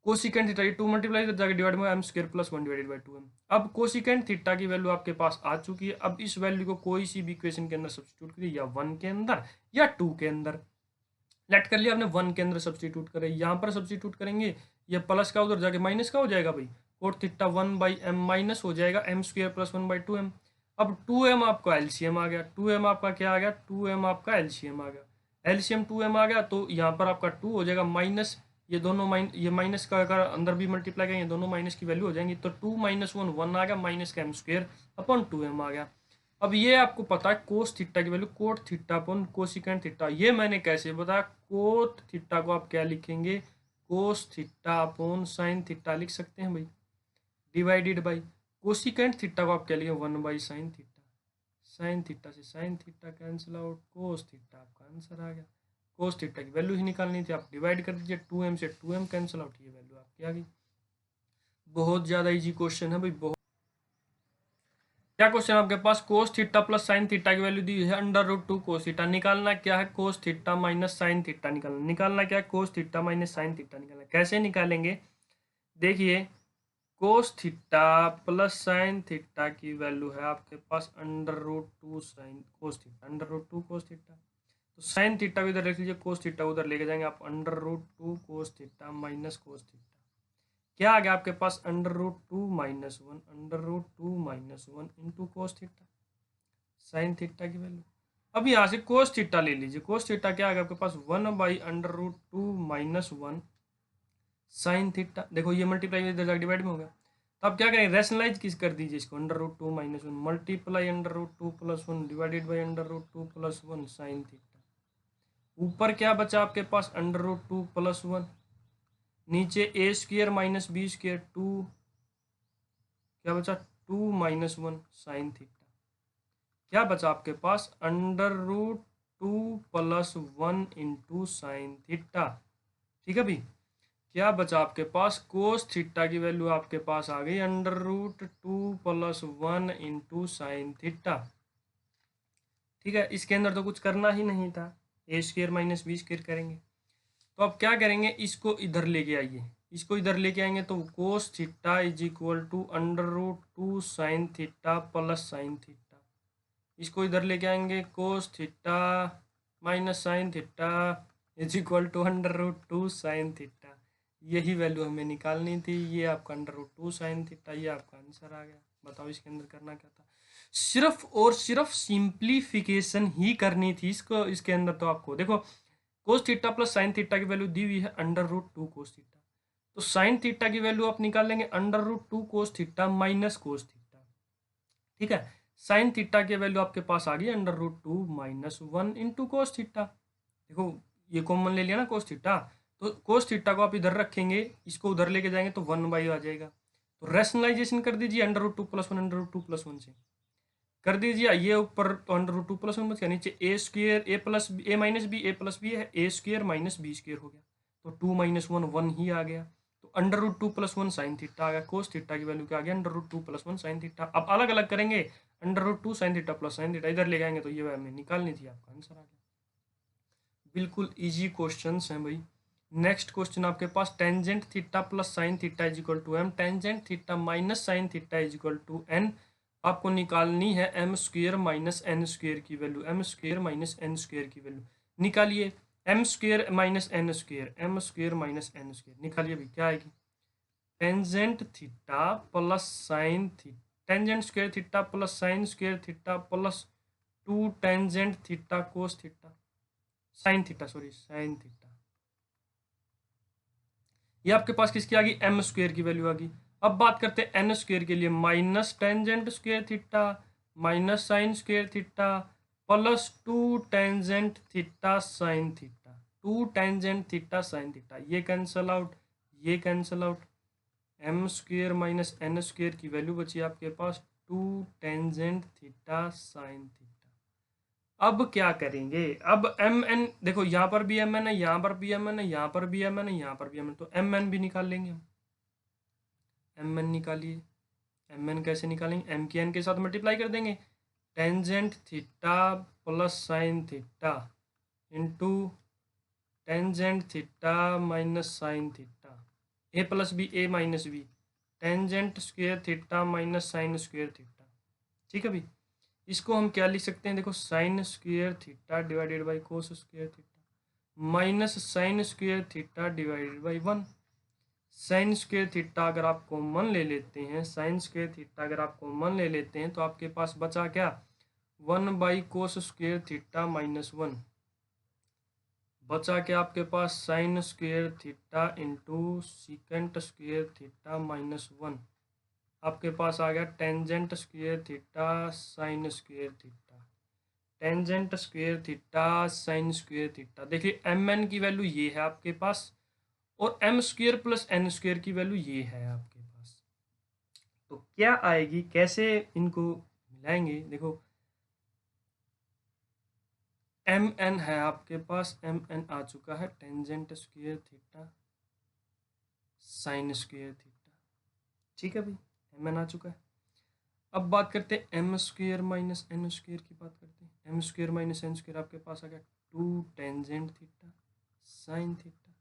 कोसिकेंट थीटा, ये 2 मल्टीप्लाई कर जाकर डिवाइड में M square plus 1 divided by 2m। अब कोसिकेंट थीटा की वैल्यू आपके पास आ चुकी है। अब इस वैल्यू को कोई सी भी इक्वेशन के अंदर सब्स्टिट्यूट करिए, या 1 के अंदर या 2 के अंदर। लेट कर लिया आपने 1 के अंदर सब्स्टिट्यूट करे, यहाँ पर सब्स्टिट्यूट करेंगे, ये प्लस का उधर जाके माइनस का हो जाएगा भाई, cot theta 1 by M minus हो जाएगा M square plus 1 by 2m। अब 2m आपका एलसीएम आ गया, 2m आपका क्या आ गया, 2m आपका एलसीएम आ गया, एलसीएम 2m आ गया, तो यहाँ पर आपका 2 हो जाएगा माइनस, ये दोनों ये माइनस का अगर अंदर भी मल्टीप्लाई करेंगे दोनों माइनस की वैल्यू हो जाएंगी, तो 2 माइनस 1 1 आ गया, माइनस का एम स्क्र अपॉन 2m आ गया। अब ये आपको पता है कोस थीटा की value cot theta upon cosecant theta, ये मैंने कैसे बताया, कोट थीटा को आप क्या लिखेंगे, cos theta upon sine theta लिख सकते हैं भाई, डिवाइडेड बाई कोसिकेंट थीटा को आप क्या लिखेंगे 1 by sine theta, sine theta से sine theta cancel out, cos theta आपका आंसर आ गया। कोस थीटा की वैल्यू ही निकालनी थी, आप डिवाइड कर दीजिए, 2m से 2m कैंसिल आउट, ये वैल्यू आपकी आ गई। बहुत ज़्यादा इजी क्वेश्चन है भाई, बहुत। क्या क्वेश्चन आपके पास, cos theta plus sine theta की वैल्यू दी है अंडर रूट 2 कोस थीटा, निकालना क्या है, cos theta minus sine theta निकालना क्या है, cos theta minus sine theta निकालना। कैसे निकालेंगे, देखिए cos theta plus sine theta की वैल्यू है आपके पास under root 2 sine cos theta, under root 2 cos theta, तो साइन थीटा को इधर रख लीजिए, कोस थीटा उधर लेके जाएंगे आप, under root 2 cos theta minus cos theta, क्या आ गया आपके पास, under root 2 minus 1, under root 2 minus 1 into cos theta, sine theta की वैल्यू। अब यहाँ से कोस थीटा ले लीजिए, कोस थीटा क्या आ गया आपके पास, 1 by under root 2 minus 1 sine theta, देखो ये मल्टीप्लाई इधर जाकर डिवाइड में होगा, तो आप क्या करें, रैशनलाइज किस कर दीजिए इसको, under root 2 minus 1 multiply under root 2 plus 1 divided by under root 2 plus 1 sine theta, ऊपर क्या बचा आपके पास, अंडर रूट 2 प्लस 1, नीचे ए स्क्र माइनस बी स्क्र 2, क्या बचा 2 माइनस 1 साइन थीटा, क्या बचा आपके पास, under root 2 plus 1 into sine theta. ठीक है भाई, क्या बचा आपके पास, कोस थीटा की वैल्यू आपके पास आ गई under root 2 plus 1 into sine theta. ठीक है, इसके अंदर तो कुछ करना ही नहीं था, ए स्क्र माइनस बी स्क्र करेंगे, तो अब क्या करेंगे, इसको इधर लेके आइए, इसको इधर लेके आएंगे तो cos theta is equal to under root 2 sine theta plus sine theta, इसको इधर लेके आएंगे, cos theta minus sine theta is equal to under root 2 sine theta, यही वैल्यू हमें निकालनी थी, ये आपका अंडर रूट 2 साइन थीटा, ये आपका आंसर आ गया। बताओ इसके अंदर करना क्या था, सिर्फ और सिर्फ सिंप्लीफिकेशन ही करनी थी इसको, इसके अंदर तो आपको देखो cos theta plus sine theta की वैल्यू दी हुई है अंडर रूट 2 कोस थीटा, तो साइन थीटा की वैल्यू आप निकाल लेंगे under root 2 cos theta minus cos theta. ठीक है, साइन थीटा की वैल्यू आपके पास आ गई under root 2 minus 1 into cos theta, देखो ये कॉमन ले लिया ना कोस थीटा, तो कोस थीटा को आप इधर रखेंगे, इसको उधर लेके जाएंगे तो 1 बाई आ जाएगा, तो रैशनलाइजेशन कर दीजिए under root 2 plus 1 under root 2 plus 1 से कर दीजिए, ये ऊपर तो अंडर रूट 2 प्लस 1 बच गया, नीचे ए square A plus A minus b, a plus B है, ए स्क्र माइनस बी स्क्र हो गया, तो 2 माइनस 1 1 ही आ गया, तो under root 2 plus 1 sine theta आ गया, कोस थीटा की वैल्यू क्या आ गया, under root 2 plus 1 sine theta. अब अलग अलग करेंगे, under root 2 sine theta plus sine theta इधर ले जाएंगे तो ये हमें निकालनी थी, आपका आंसर आ गया। बिल्कुल इजी क्वेश्चन हैं भाई। नेक्स्ट क्वेश्चन आपके पास, tangent theta plus sine theta is equal to m, tangent theta minus sine theta is equal to n, आपको निकालनी है m square minus N square की value, m square minus N square की value निकालिए, m square minus N square, m square minus N square निकालिए भाई, क्या आएगी, tangent theta plus sine theta, tangent square theta plus sine square theta plus 2 tangent theta cos theta sine theta, sorry sine theta, ये आपके पास किसकी आ गई, एम स्क्र की वैल्यू आ गई। अब बात करते हैं एन स्क्र के लिए, minus tangent square theta minus sine square theta plus 2 tangent theta sine theta, 2 tangent theta sine theta, ये कैंसल आउट, ये cancel out, M square minus N square की वैल्यू बची आपके पास 2 टेंजेंट थीटा साइन थीटा। अब क्या करेंगे, अब एम एन देखो यहाँ पर भी एम एन है, यहाँ पर भी एम एन है, यहाँ पर भी एम एन है, यहाँ पर भी एम एन, तो एम एन भी निकाल लेंगे हम, एम एन निकालिए, एम एन कैसे निकालेंगे, एम के एन के साथ मल्टीप्लाई कर देंगे, tangent theta plus sine theta into tangent theta minus sine theta, a plus B A minus b, tangent square theta minus sine square theta. ठीक है भाई, इसको हम क्या लिख सकते हैं, देखो sign square theta divided by cos square theta minus sine square theta divided by 1। Sign square theta अगर आप कॉमन ले लेते हैं, साइन स्क्वेयर थीटा अगर आप कॉमन ले लेते हैं तो आपके पास बचा क्या, 1 कोस स्क्वेयर थीटा माइनस 1, बचा क्या आपके पास sine square theta into secant square theta minus 1, आपके पास आ गया tangent square theta sine square theta, tangent square theta sine square theta. देखिए एम एन की वैल्यू ये है आपके पास, और m square plus n square की वैल्यू ये है आपके पास। तो क्या आएगी, कैसे इनको मिलाएंगे, देखो एम एन है आपके पास, एम एन आ चुका है tangent square theta sine square theta. ठीक है भाई, एम एन आ चुका है। अब बात करते हैं M square minus N square की बात करते हैं। M square minus N square आपके पास आ गया 2 टेंजेंट थीटा साइन थीटा।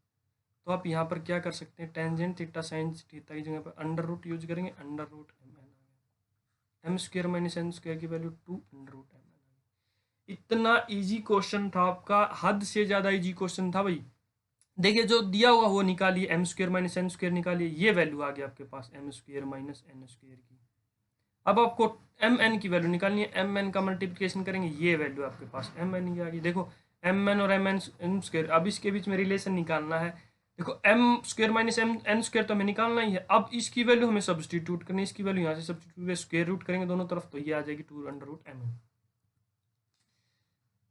तो आप यहाँ पर क्या कर सकते हैं, टेंजेंट थीटा साइन थीटा की जगह पर अंडर रूट यूज करेंगे, अंडर रूट एम एन आ गया। M square minus N square की value 2 under root m n. इतना इजी क्वेश्चन था आपका, हद से ज़्यादा इजी क्वेश्चन था भाई। देखिए जो दिया हुआ वो निकालिए, m square minus N square निकालिए, ये वैल्यू आ गई आपके पास m square minus N square की। अब आपको एम एन की वैल्यू निकालनी है, एम एन का मल्टीप्लिकेशन करेंगे, ये वैल्यू आपके पास एम एन की आ गई। देखो एम एन और एम एन एन स्क्वेयर, अब इसके बीच में रिलेशन निकालना है। देखो M square minus M N square तो हमें निकालना ही है, अब इसकी वैल्यू हमें सब्सटीट्यूट करनी है, इसकी वैल्यू यहाँ से सब्सटीट्यूट स्क्वेयर रूट करेंगे दोनों तरफ, तो ये आ जाएगी 2 अंडर रूट एम एन।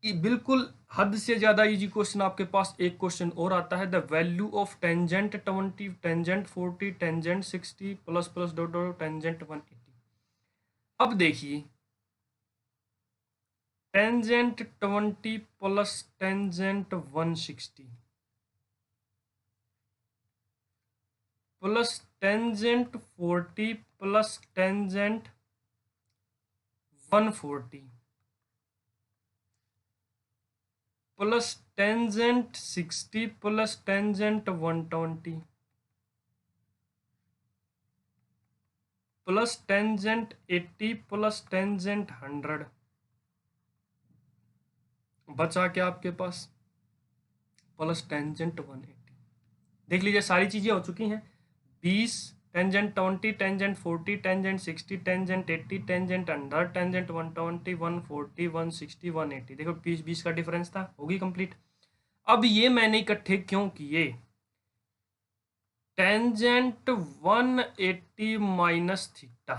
बिल्कुल हद से ज्यादा इजी क्वेश्चन आपके पास एक क्वेश्चन और आता है, the value of tangent 20, tangent 40, tangent 60 plus plus dot dot tangent 180। अब देखिए tangent 20 plus tangent 160 plus tangent 40 plus tangent 140 plus tangent 60 plus tangent 120 plus tangent 80 plus tangent 100, बचा क्या आपके पास प्लस टेंजेंट 180। देख लीजिए सारी चीजें हो चुकी हैं, 20 tangent 20 tangent 40 tangent 60 tangent 80 tangent 100 tangent 120 140 160 180। देखो 20 का डिफरेंस था, होगी कंप्लीट। अब ये मैंने इकट्ठे क्यों किए, tangent 180 minus theta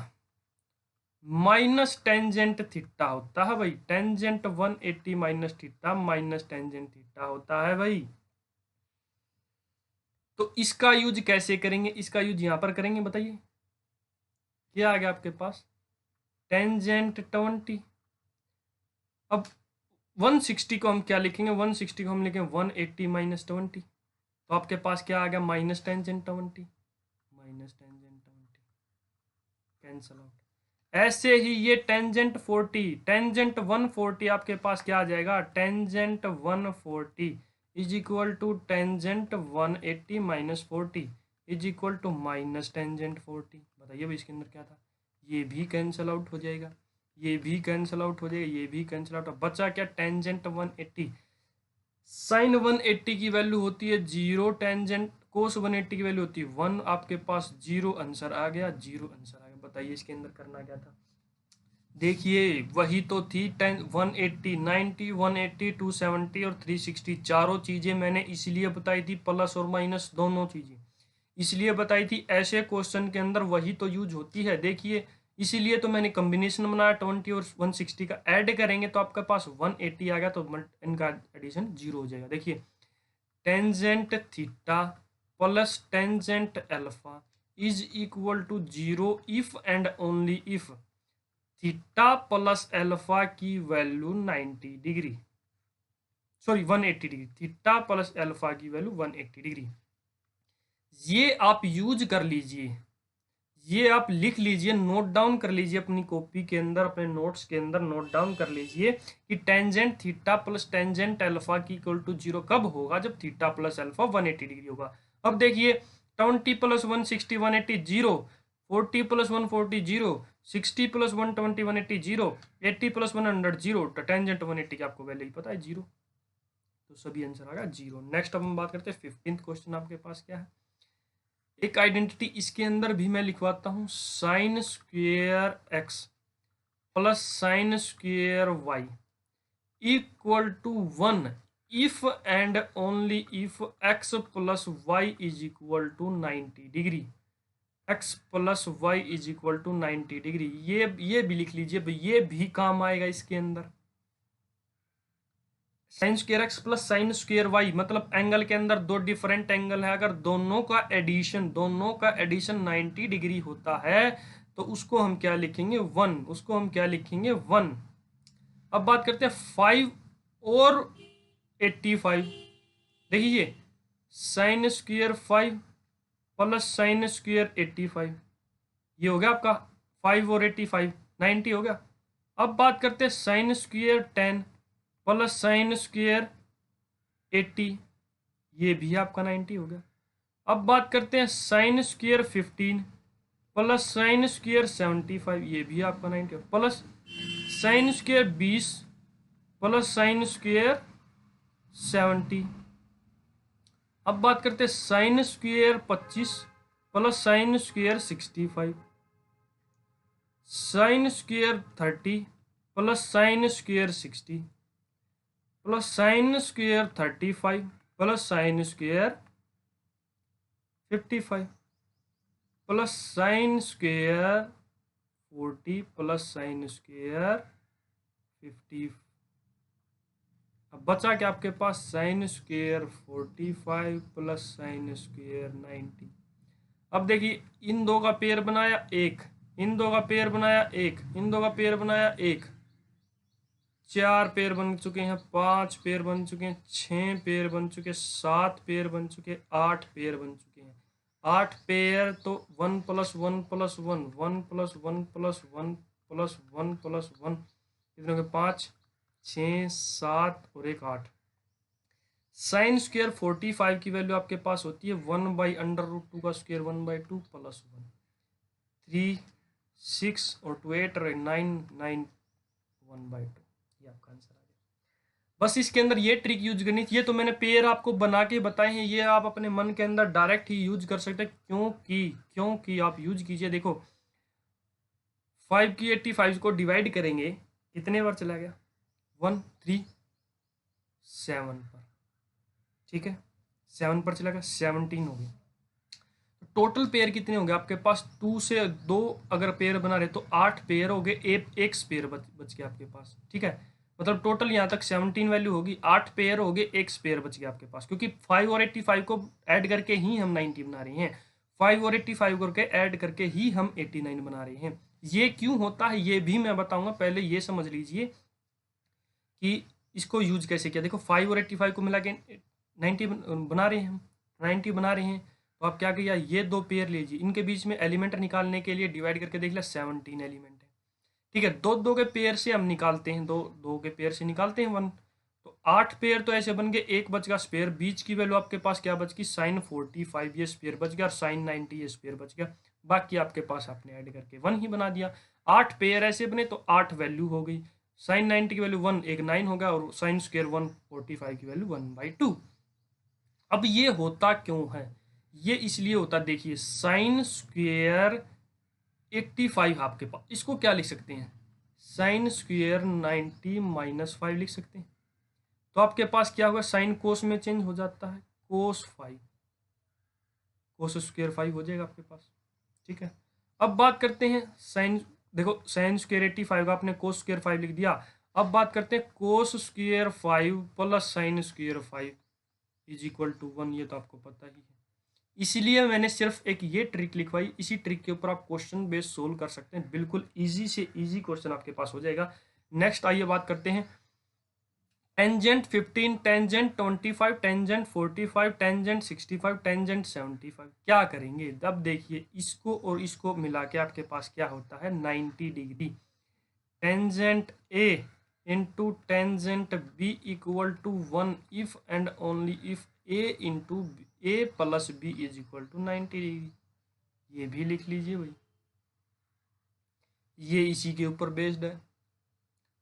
minus tangent theta होता है भाई, tangent 180 minus theta minus tangent theta होता है भाई। तो इसका यूज कैसे करेंगे, इसका यूज यहां पर करेंगे, बताइए क्या आ गया आपके पास टेंजेंट 20। अब 160 को हम क्या लिखेंगे, 160 को हम लिखेंगे 180 माइनस 20, तो आपके पास क्या आ गया minus tangent 20, minus tangent 20 cancel out. ऐसे ही ये टेंजेंट 40 टेंजेंट 140 आपके पास क्या आ जाएगा, tangent 140 is equal to tangent 180 minus 40 is equal to minus tangent 40। बताइए भाई इसके अंदर क्या था, ये भी कैंसल आउट हो जाएगा, ये भी कैंसल आउट हो जाएगा, ये भी कैंसल आउट, बचा क्या टेंजेंट 180। साइन 180 की वैल्यू होती है 0, टेंजेंट कोस 180 की वैल्यू होती है 1, आपके पास 0 आंसर आ गया, 0 आंसर आ गया। बताइए इसके अंदर करना क्या था, देखिए वही तो थी 180 90 180 270 और 360, चारों चीजें मैंने इसलिए बताई थी, प्लस और माइनस दोनों चीजें इसलिए बताई थी, ऐसे क्वेश्चन के अंदर वही तो यूज होती है। देखिए इसीलिए तो मैंने कॉम्बिनेशन बनाया 20 और 160 का, ऐड करेंगे तो आपके पास 180 आ गया, तो इनका एडिशन 0 हो जाएगा। देखिए tangent theta plus tangent alpha is equal to 0 if and only if theta plus alpha की value 90 degree, sorry 180 degree, theta plus alpha की वैल्यू 180 डिग्री। ये आप यूज कर लीजिए, ये आप लिख लीजिए, नोट डाउन कर लीजिए अपनी कॉपी के अंदर, अपने नोट्स के अंदर नोट डाउन कर लीजिए कि tangent theta plus tangent alpha की इक्वल टू 0 कब होगा, जब थीटा प्लस अल्फा 180 डिग्री होगा। अब देखिए 20 प्लस 160 180 0, 40 प्लस 140 0, 60 प्लस 120 180 0, 80 प्लस 100 0, तो टेंजेंट 180 की आपको वैल्यू पता है 0, तो सभी आंसर आ गया 0। नेक्स्ट अब हम बात करते हैं 15th क्वेश्चन आपके पास क्या है। एक आइडेंटिटी इसके अंदर भी मैं लिखवाता हूं, sine square X plus sine square Y equal to 1 if and only if X plus Y is equal to 90 degree. X plus Y is equal to 90 degree, ये भी लिख लीजिए भाई, ये भी काम आएगा इसके अंदर। Sine square X plus sine square Y मतलब एंगल के अंदर दो डिफरेंट एंगल है, अगर दोनों का एडिशन 90 डिग्री होता है तो उसको हम क्या लिखेंगे 1, उसको हम क्या लिखेंगे 1। अब बात करते हैं 5 और 85। देखिए sign square 5 plus sine square 85, ये हो गया आपका 5 और 85 90 हो गया। अब बात करते हैं sine square 10 plus sine square 80, ये भी आपका 90 हो गया। अब बात करते हैं sine square 15 plus sine square 75, ये भी आपका 90 हो, plus sine square 20 plus sine square 70। अब बात करते हैं sine square 25 plus sine square 65, sine square 30 plus sine square 60, plus sine square 35 plus sine square 55, plus sine square 40 plus sine square 50। अब बचा क्या आपके पास sine square 45 plus sine square 90। अब देखिए इन दो का पेयर बनाया एक, इन दो का पेयर बनाया एक, इन दो का पेयर बनाया एक, 4 पेयर बन चुके हैं, 5 पेयर बन चुके हैं, 6 पेयर बन चुके हैं, 7 पेयर बन चुके हैं, 8 पेयर बन चुके हैं। 8 पेयर तो 1 plus 1 plus 1, 1 plus 1 plus 1 plus 1 plus 1, कितने हो गए 5 6 7 और एक 8। साइन स्क्वेयर 45 की वैल्यू आपके पास होती है 1/√2 का स्क्वेयर 1/2 प्लस 1, 3 6 और 2 8 और 9 9 1/2, ये आपका आंसर आ गया। बस इसके अंदर ये ट्रिक यूज करनी थी, ये तो मैंने पेयर आपको बना के बताए हैं, ये आप अपने मन के अंदर डायरेक्ट ही यूज कर सकते हैं, क्योंकि आप यूज कीजिए। देखो 5 की 85 को डिवाइड करेंगे, कितने बार चला गया 1 3 7 पर, ठीक है 7 पर चला गया 17 हो गई। टोटल पेयर कितने हो गए आपके पास, 2 से 2 अगर पेयर बना रहे तो 8 पेयर हो गए, एक स्पेयर बच गया आपके पास, ठीक है। मतलब टोटल यहाँ तक 17 वैल्यू होगी, 8 पेयर हो गए, एक स्पेयर बच गया आपके पास, क्योंकि 5 और 85 को ऐड करके ही हम 90 बना रहे हैं, 5 और 85 करके ऐड करके ही हम 89 बना रहे हैं। ये क्यों होता है ये भी मैं बताऊंगा, पहले ये समझ लीजिए कि इसको यूज कैसे किया। देखो 5 और 85 को मिला के 90 बना रहे हैं हम, 90 बना रहे हैं, तो आप क्या किया, ये दो पेयर लीजिए, इनके बीच में एलिमेंट निकालने के लिए डिवाइड करके देख लिया 17 एलिमेंट है, ठीक है। दो दो के पेयर से हम निकालते हैं, दो दो के पेयर से निकालते हैं 1, तो 8 पेयर तो ऐसे बन गए, एक बच गया स्पेयर, बीच की वैल्यू आपके पास क्या बच गई साइन 45, ये स्पेयर बच गया, और साइन 90 ये स्पेयर बच गया, बाकी आपके पास आपने ऐड करके 1 ही बना दिया। 8 पेयर ऐसे बने तो 8 वैल्यू हो गई, साइन 90 की वैल्यू 1 एक 9 होगा, और साइन स्क्वेयर 145 की वैल्यू 1/2। अब ये होता क्यों है, ये इसलिए होता, देखिए साइन स्क्वेयर 85 आपके पास, इसको क्या लिख सकते हैं साइन स्क्वेयर 90 -5 लिख सकते हैं, तो आपके पास क्या होगा साइन कोस में चेंज हो जाता है, कोस 5, कोस स्क्वेयर 5 हो जाएगा आपके पास, ठीक है। अब बात करते हैं साइन, देखो साइन स्क्वेयर 85 का आपने कोस स्क्वेयर 5 लिख दिया। अब बात करते हैं cos square 5 plus sine square 5 is equal to 1, ये तो आपको पता ही है, इसलिए मैंने सिर्फ एक ये ट्रिक लिखवाई, इसी ट्रिक के ऊपर आप क्वेश्चन बेस सोल्व कर सकते हैं, बिल्कुल इजी से इजी क्वेश्चन आपके पास हो जाएगा। नेक्स्ट आइए बात करते हैं tangent 15, tangent 25, tangent 45, tangent 65, tangent 75। क्या करेंगे अब देखिए, इसको और इसको मिला के आपके पास क्या होता है 90 degree. Tangent A into tangent B equal to 1 if and only if A into A plus B is equal to 90 degree. ये भी लिख लीजिए भाई, ये इसी के ऊपर बेस्ड है।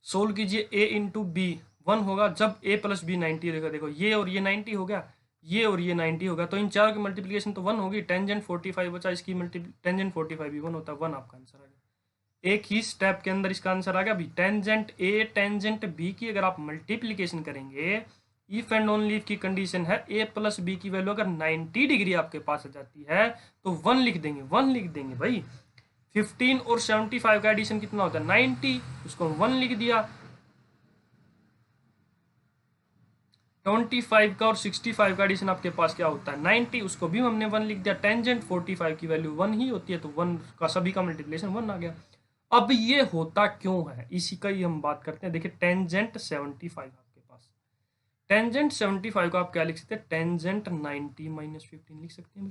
सोल्व कीजिए, ए इंटू बी 1 होगा जब ए प्लस बी 90 होगा। देखो ये और ये 90 हो गया, ये और ये 90 होगा, तो इन चारों की मल्टीप्लिकेशन तो 1 होगी। टेंजेंट 45 बचा, इसकी टेंजेंट 45 भी 1 होता है, 1 आपका आंसर आ गया। एक ही स्टेप के अंदर इसका आंसर आ गया। अभी टेंजेंट ए टेंजेंट बी की अगर आप मल्टीप्लिकेशन करेंगे, इफ एंड ओनली इफ की कंडीशन है ए प्लस बी की वैल्यू अगर 90 डिग्री आपके पास आ जाती है तो 1 लिख देंगे, 1 लिख देंगे भाई। 15 और 75 का एडिशन कितना होता है 90, उसको हम 1 लिख दिया। 25 का और 65 का एडिशन आपके पास क्या होता है 90, उसको भी हमने 1 लिख दिया। टेंजेंट 45 की वैल्यू 1 ही होती है, तो 1 का सभी का मल्टीप्लिकेशन 1 आ गया। अब ये होता क्यों है, इसी का ही हम बात करते हैं। देखिए टेंजेंट 75 आपके पास, टेंजेंट 75 को आप क्या लिख सकते हैं, टेंजेंट 90 माइनस 15 लिख सकते हैं।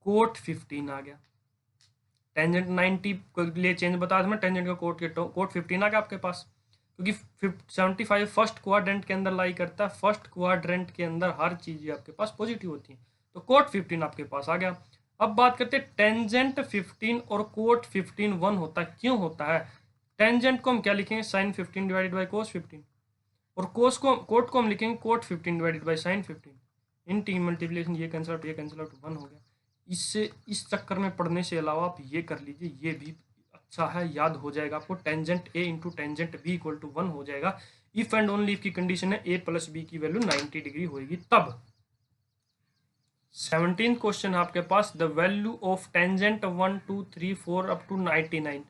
कोट 15 आ गया। टेंजेंट 90 के लिए चेंज बता मैं, टेंजेंट का कोट 15 आ गया आपके पास, क्योंकि 75 फर्स्ट क्वाड्रेंट के अंदर लाई करता है। फर्स्ट क्वाड्रेंट के अंदर हर चीज आपके पास पॉजिटिव होती है, तो कोट 15 आपके पास आ गया। अब बात करते हैं टेंजेंट 15 और कोट 15 1 होता है, क्यों होता है। टेंजेंट को हम क्या लिखेंगे साइन 15 डिवाइडेड बाई कोस 15, और कोट को हम लिखेंगे कोट 15 डिवाइडेड बाई साइन 15। इन तीन मल्टीप्लिकेशन ये कैंसिल आउट, ये कैंसिल आउट, 1 हो गया। इससे इस चक्कर में पढ़ने से अलावा आप ये कर लीजिए, ये भी अच्छा है, याद हो जाएगा आपको। Tangent A into tangent B equal to 1 हो जाएगा। इफ एंड ओनली इफ की कंडीशन है ए प्लस बी की वैल्यू 90 डिग्री होगी तब। 17th क्वेश्चन है आपके पास, the value of tangent 1 2 3 4 up to 99।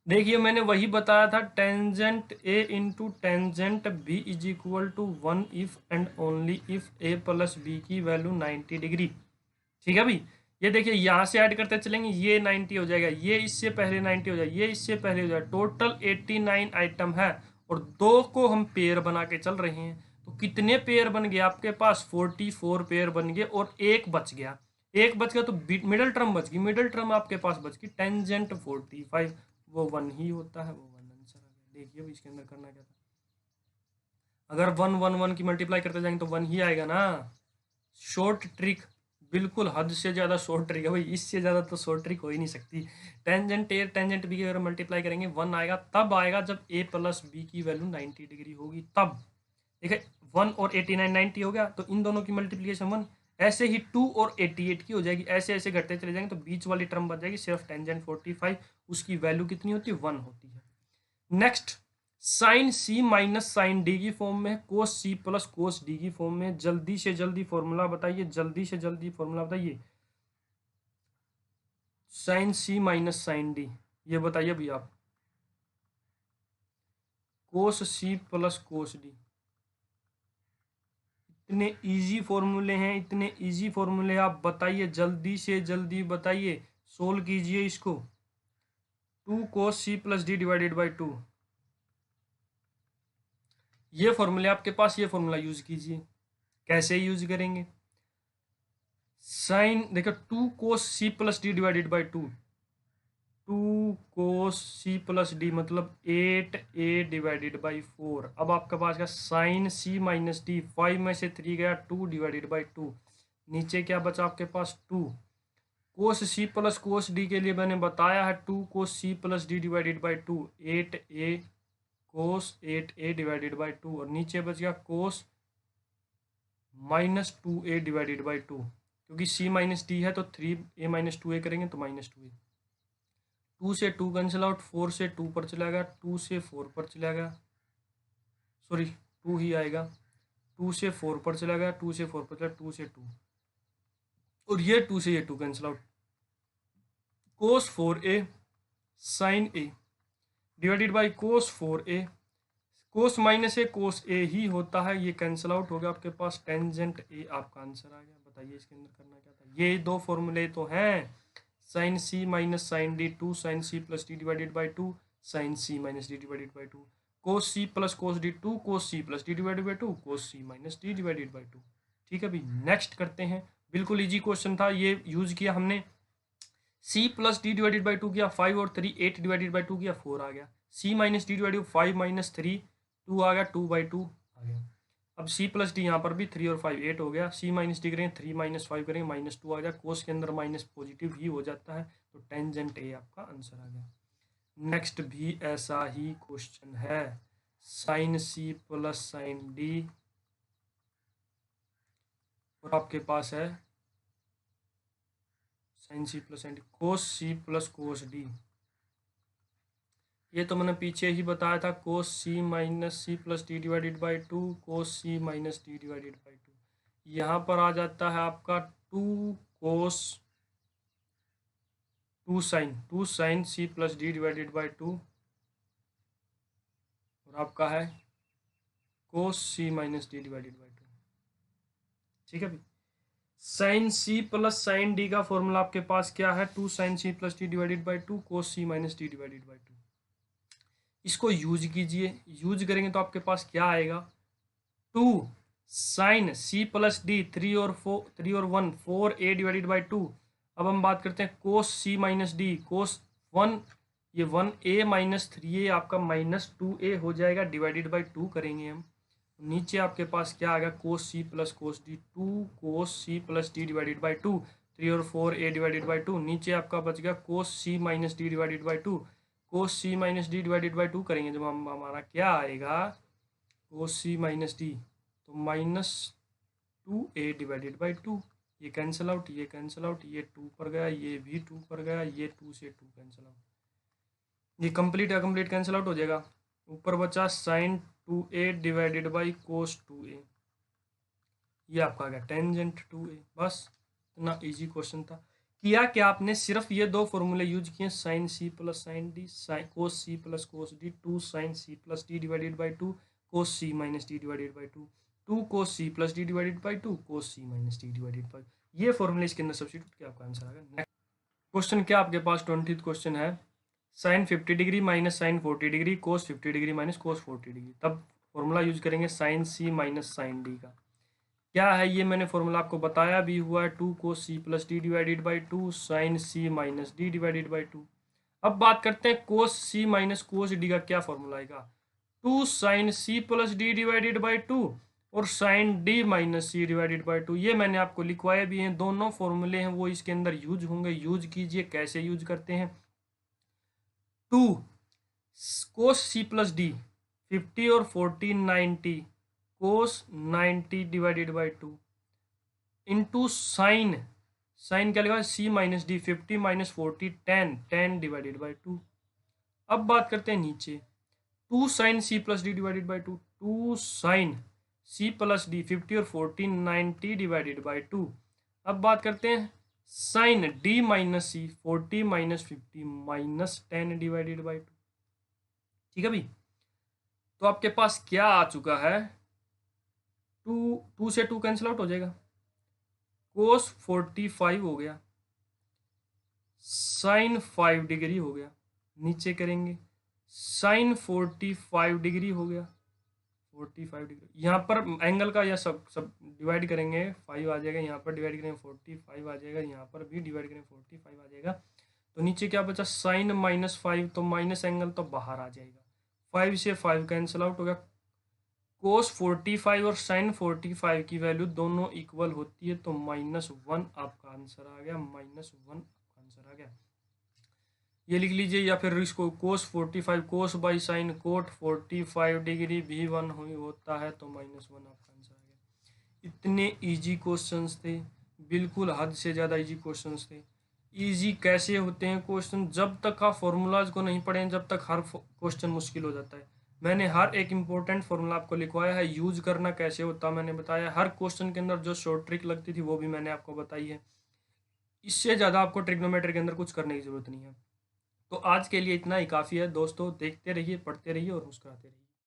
देखिए मैंने वही बताया था, tangent A into tangent b is equal to 1 if and only if a plus b की वैल्यू 90 डिग्री। ठीक है भाई, ये देखिए यहाँ से ऐड करते चलेंगे, ये 90 हो जाएगा, ये इससे पहले 90 हो जाएगा, ये इससे पहले हो जाएगा, टोटल 89 आइटम है और 2 को हम पेयर बना के चल रहे हैं। तो कितने पेयर बन गए आपके पास 44 पेयर बन गए, और एक बच गया, एक बच गया तो मिडिल टर्म बच गई, मिडिल टर्म आपके पास बच गई टेंजेंट 45, वो 1 ही होता है, वो 1 आंसर आ गया। देखिए इसके अंदर करना क्या था, अगर 1 1 1 की मल्टीप्लाई करते जाएंगे तो 1 ही आएगा ना। शॉर्ट ट्रिक, बिल्कुल हद से ज़्यादा शॉर्ट ट्रिक है भाई, इससे ज़्यादा तो शॉर्ट ट्रिक हो ही नहीं सकती। टेंजेंट ए टेंजेंट बी की अगर मल्टीप्लाई करेंगे 1 आएगा, तब आएगा जब ए प्लस बी की वैल्यू 90 डिग्री होगी तब। देखिए 1 और 89 90 हो गया, तो इन दोनों की मल्टीप्लिकेशन 1। ऐसे ही 2 और 88 की हो जाएगी, ऐसे ऐसे घटते चले जाएंगे, तो बीच वाली टर्म बच जाएगी सिर्फ टेंजेंट 45, उसकी वैल्यू कितनी होती है 1 होती है। नेक्स्ट, साइन सी माइनस साइन डी की फॉर्म में, कोस सी प्लस कोस डी की फॉर्म में। जल्दी से जल्दी फॉर्मूला बताइए, जल्दी से जल्दी फॉर्मूला बताइए। साइन सी माइनस साइन डी, ये बताइए भैया आप। कोस सी प्लस कोस डी, इतने इजी फॉर्मूले हैं, इतने इजी फॉर्मूले, आप बताइए जल्दी से जल्दी बताइए, सोल्व कीजिए इसको। 2 cos C plus D divided by 2, ये फॉर्मूले आपके पास, ये फॉर्मूला यूज कीजिए। कैसे यूज करेंगे, साइन देखो 2 cos C plus D divided by 2, 2 cos C plus d मतलब 8a डिवाइडेड बाई 4। अब आपके पास का साइन सी माइनस डी, 5 में से 3 गया, 2 डिवाइडेड बाई 2, नीचे क्या बचा आपके पास 2। कोस सी प्लस कोस डी के लिए मैंने बताया है 2 cos C plus D divided by 2, 8a cos 8a divided by 2, और नीचे बच गया कोस माइनस 2a डिवाइडेड बाई 2, क्योंकि c माइनस डी है तो 3a माइनस 2a करेंगे तो माइनस 2a। 2 से 2 कैंसिल आउट, 4 से 2 पर चला गया, 2 से 4 पर चला गया, सॉरी 2 ही आएगा, 2 से 4 पर चला गया, 2 से 4 पर चला, 2 से 2, और ये 2 से ये 2 cancel out. Cos 4a sine a divided by cos 4a, cos minus a cos a ही होता है, ये कैंसिल आउट हो गया आपके पास, टेंजेंट ए आपका आंसर आ गया। बताइए इसके अंदर करना क्या था, ये 2 फॉर्मूले तो हैं, sine C minus sine D, 2 sine C plus D divided by 2 sine C minus D divided by 2, cos C plus cos D, 2 cos C plus D divided by 2 cos C minus D divided by 2। ठीक है भाई, next करते हैं। बिल्कुल easy question था, ये use किया हमने। C plus D divided by 2 किया 5 और 3, 8 डिवाइडेड बाई 2 किया 4 आ गया। सी माइनस डी डिवाइडेड 5 माइनस 3 2 आ गया, 2/2 आ गया। अब सी प्लस डी यहाँ पर भी 3 और 5 8 हो गया। सी माइनस डी करेंगे 3 माइनस 5 करेंगे -2 आ गया। कोस के अंदर माइनस पॉजिटिव ही हो जाता है, तो टेंजेंट ए आपका आंसर आ गया। नेक्स्ट भी ऐसा ही क्वेश्चन है, साइन सी प्लस साइन डी, और आपके पास है साइन सी प्लस साइन डी, कोस सी प्लस कोस डी। ये तो मैंने पीछे ही बताया था, cos C minus c plus D divided by 2 cos C minus D divided by 2। यहाँ पर आ जाता है आपका 2 cos 2 sine C plus D divided by 2, और आपका है cos C minus D divided by 2। ठीक है भाई, साइन सी प्लस साइन डी का फॉर्मूला आपके पास क्या है, 2 sine C plus D divided by 2 cos C minus D divided by 2। इसको यूज कीजिए, यूज करेंगे तो आपके पास क्या आएगा, 2 साइन सी प्लस डी 3 और 1 4a डिवाइडेड बाई 2। अब हम बात करते हैं कोस सी माइनस डी, कोस 1 ये 1a माइनस 3a आपका -2a हो जाएगा, डिवाइडेड बाई 2 करेंगे हम। नीचे आपके पास क्या आ गया, cos C plus cos D, 2 cos C plus D divided by 2, 3 और 4a डिवाइडेड बाई 2। नीचे आपका बच गया cos C minus D divided by 2। Cos C minus D divided by 2 करेंगे जब हम, हमारा क्या आएगा, कोस सी माइनस डी तो -2a डिवाइडेड बाई 2। ये कैंसिल आउट, ये कैंसिल आउट, ये 2 पर गया, ये भी 2 पर गया, ये 2 से 2 कैंसिल आउट, ये कंप्लीट अकम्प्लीट कैंसिल आउट हो जाएगा। ऊपर बचा sign 2a divided by cos 2a, ये आपका आ गया टेंजेंट 2a। बस इतना इजी क्वेश्चन था। किया क्या आपने, सिर्फ ये दो फॉर्मूले यूज किए, sine C plus sine D, cos C plus cos D, 2 sine C plus D divided by 2 cos C minus D divided by 2, 2 cos C plus D divided by 2 cos C minus D divided by, ये फॉर्मूले इसके अंदर substitute किया, आपका answer आ गया। Next question क्या आपके पास 20th क्वेश्चन है, sine 50 degree minus sine 40 degree cos 50 degree minus cos 40 degree. तब फॉर्मूला यूज करेंगे साइन सी माइनस साइन डी का। क्या है ये, मैंने फॉर्मूला आपको बताया भी हुआ है, 2 cos C plus D divided by 2 sine C minus D divided by 2। अब बात करते हैं कोस सी माइनस कोस डी का क्या फॉर्मूला आएगा, 2 sine C plus D divided by 2 और sine D minus C divided by 2। ये मैंने आपको लिखवाए भी हैं, दोनों फॉर्मूले हैं वो इसके अंदर यूज होंगे, यूज कीजिए। कैसे यूज करते हैं, 2 कोस सी प्लस डी 50 और 40 90 cos 90 divided by 2 into sine, sine क्या लिखा, c minus d 50 minus 40 10 divided by 2। अब बात करते हैं नीचे, 2 sine C plus D divided by 2, 2 sine C plus d 50 और 40 90 डिवाइडेड बाई 2। अब बात करते हैं sine D minus C 40 minus 50 minus 10 divided by 2। ठीक है भाई, तो आपके पास क्या आ चुका है, 2 से 2 कैंसिल आउट हो जाएगा, कोस 45 हो गया, साइन 5 डिग्री हो गया, नीचे करेंगे साइन 45 डिग्री हो गया, 45 डिग्री। यहाँ पर एंगल का यह सब डिवाइड करेंगे 5 आ जाएगा, यहाँ पर डिवाइड करेंगे 45 आ जाएगा, यहाँ पर भी डिवाइड करेंगे 45 आ जाएगा। तो नीचे क्या बचा, साइन -5, तो माइनस एंगल तो बाहर आ जाएगा, 5 से 5 कैंसिल आउट हो गया। कोस 45 और साइन 45 की वैल्यू दोनों इक्वल होती है, तो -1 आपका आंसर आ गया, -1 आपका आंसर आ गया। ये लिख लीजिए, या फिर इसको कोस 45 कोस बाई साइन कोट 45 डिग्री भी 1 होता है, तो -1 आपका आंसर आ गया। इतने इजी क्वेश्चंस थे, बिल्कुल हद से ज़्यादा इजी क्वेश्चंस थे। इजी कैसे होते हैं क्वेश्चन, जब तक आप फॉर्मूलाज को नहीं पढ़ें जब तक हर क्वेश्चन मुश्किल हो जाता है। मैंने हर एक इंपॉर्टेंट फॉर्मूला आपको लिखवाया है, यूज करना कैसे होता मैंने बताया, हर क्वेश्चन के अंदर जो शॉर्ट ट्रिक लगती थी वो भी मैंने आपको बताई है। इससे ज़्यादा आपको ट्रिग्नोमेट्री के अंदर कुछ करने की ज़रूरत नहीं है। तो आज के लिए इतना ही काफ़ी है दोस्तों, देखते रहिए, पढ़ते रहिए और मुस्कुराते रहिए।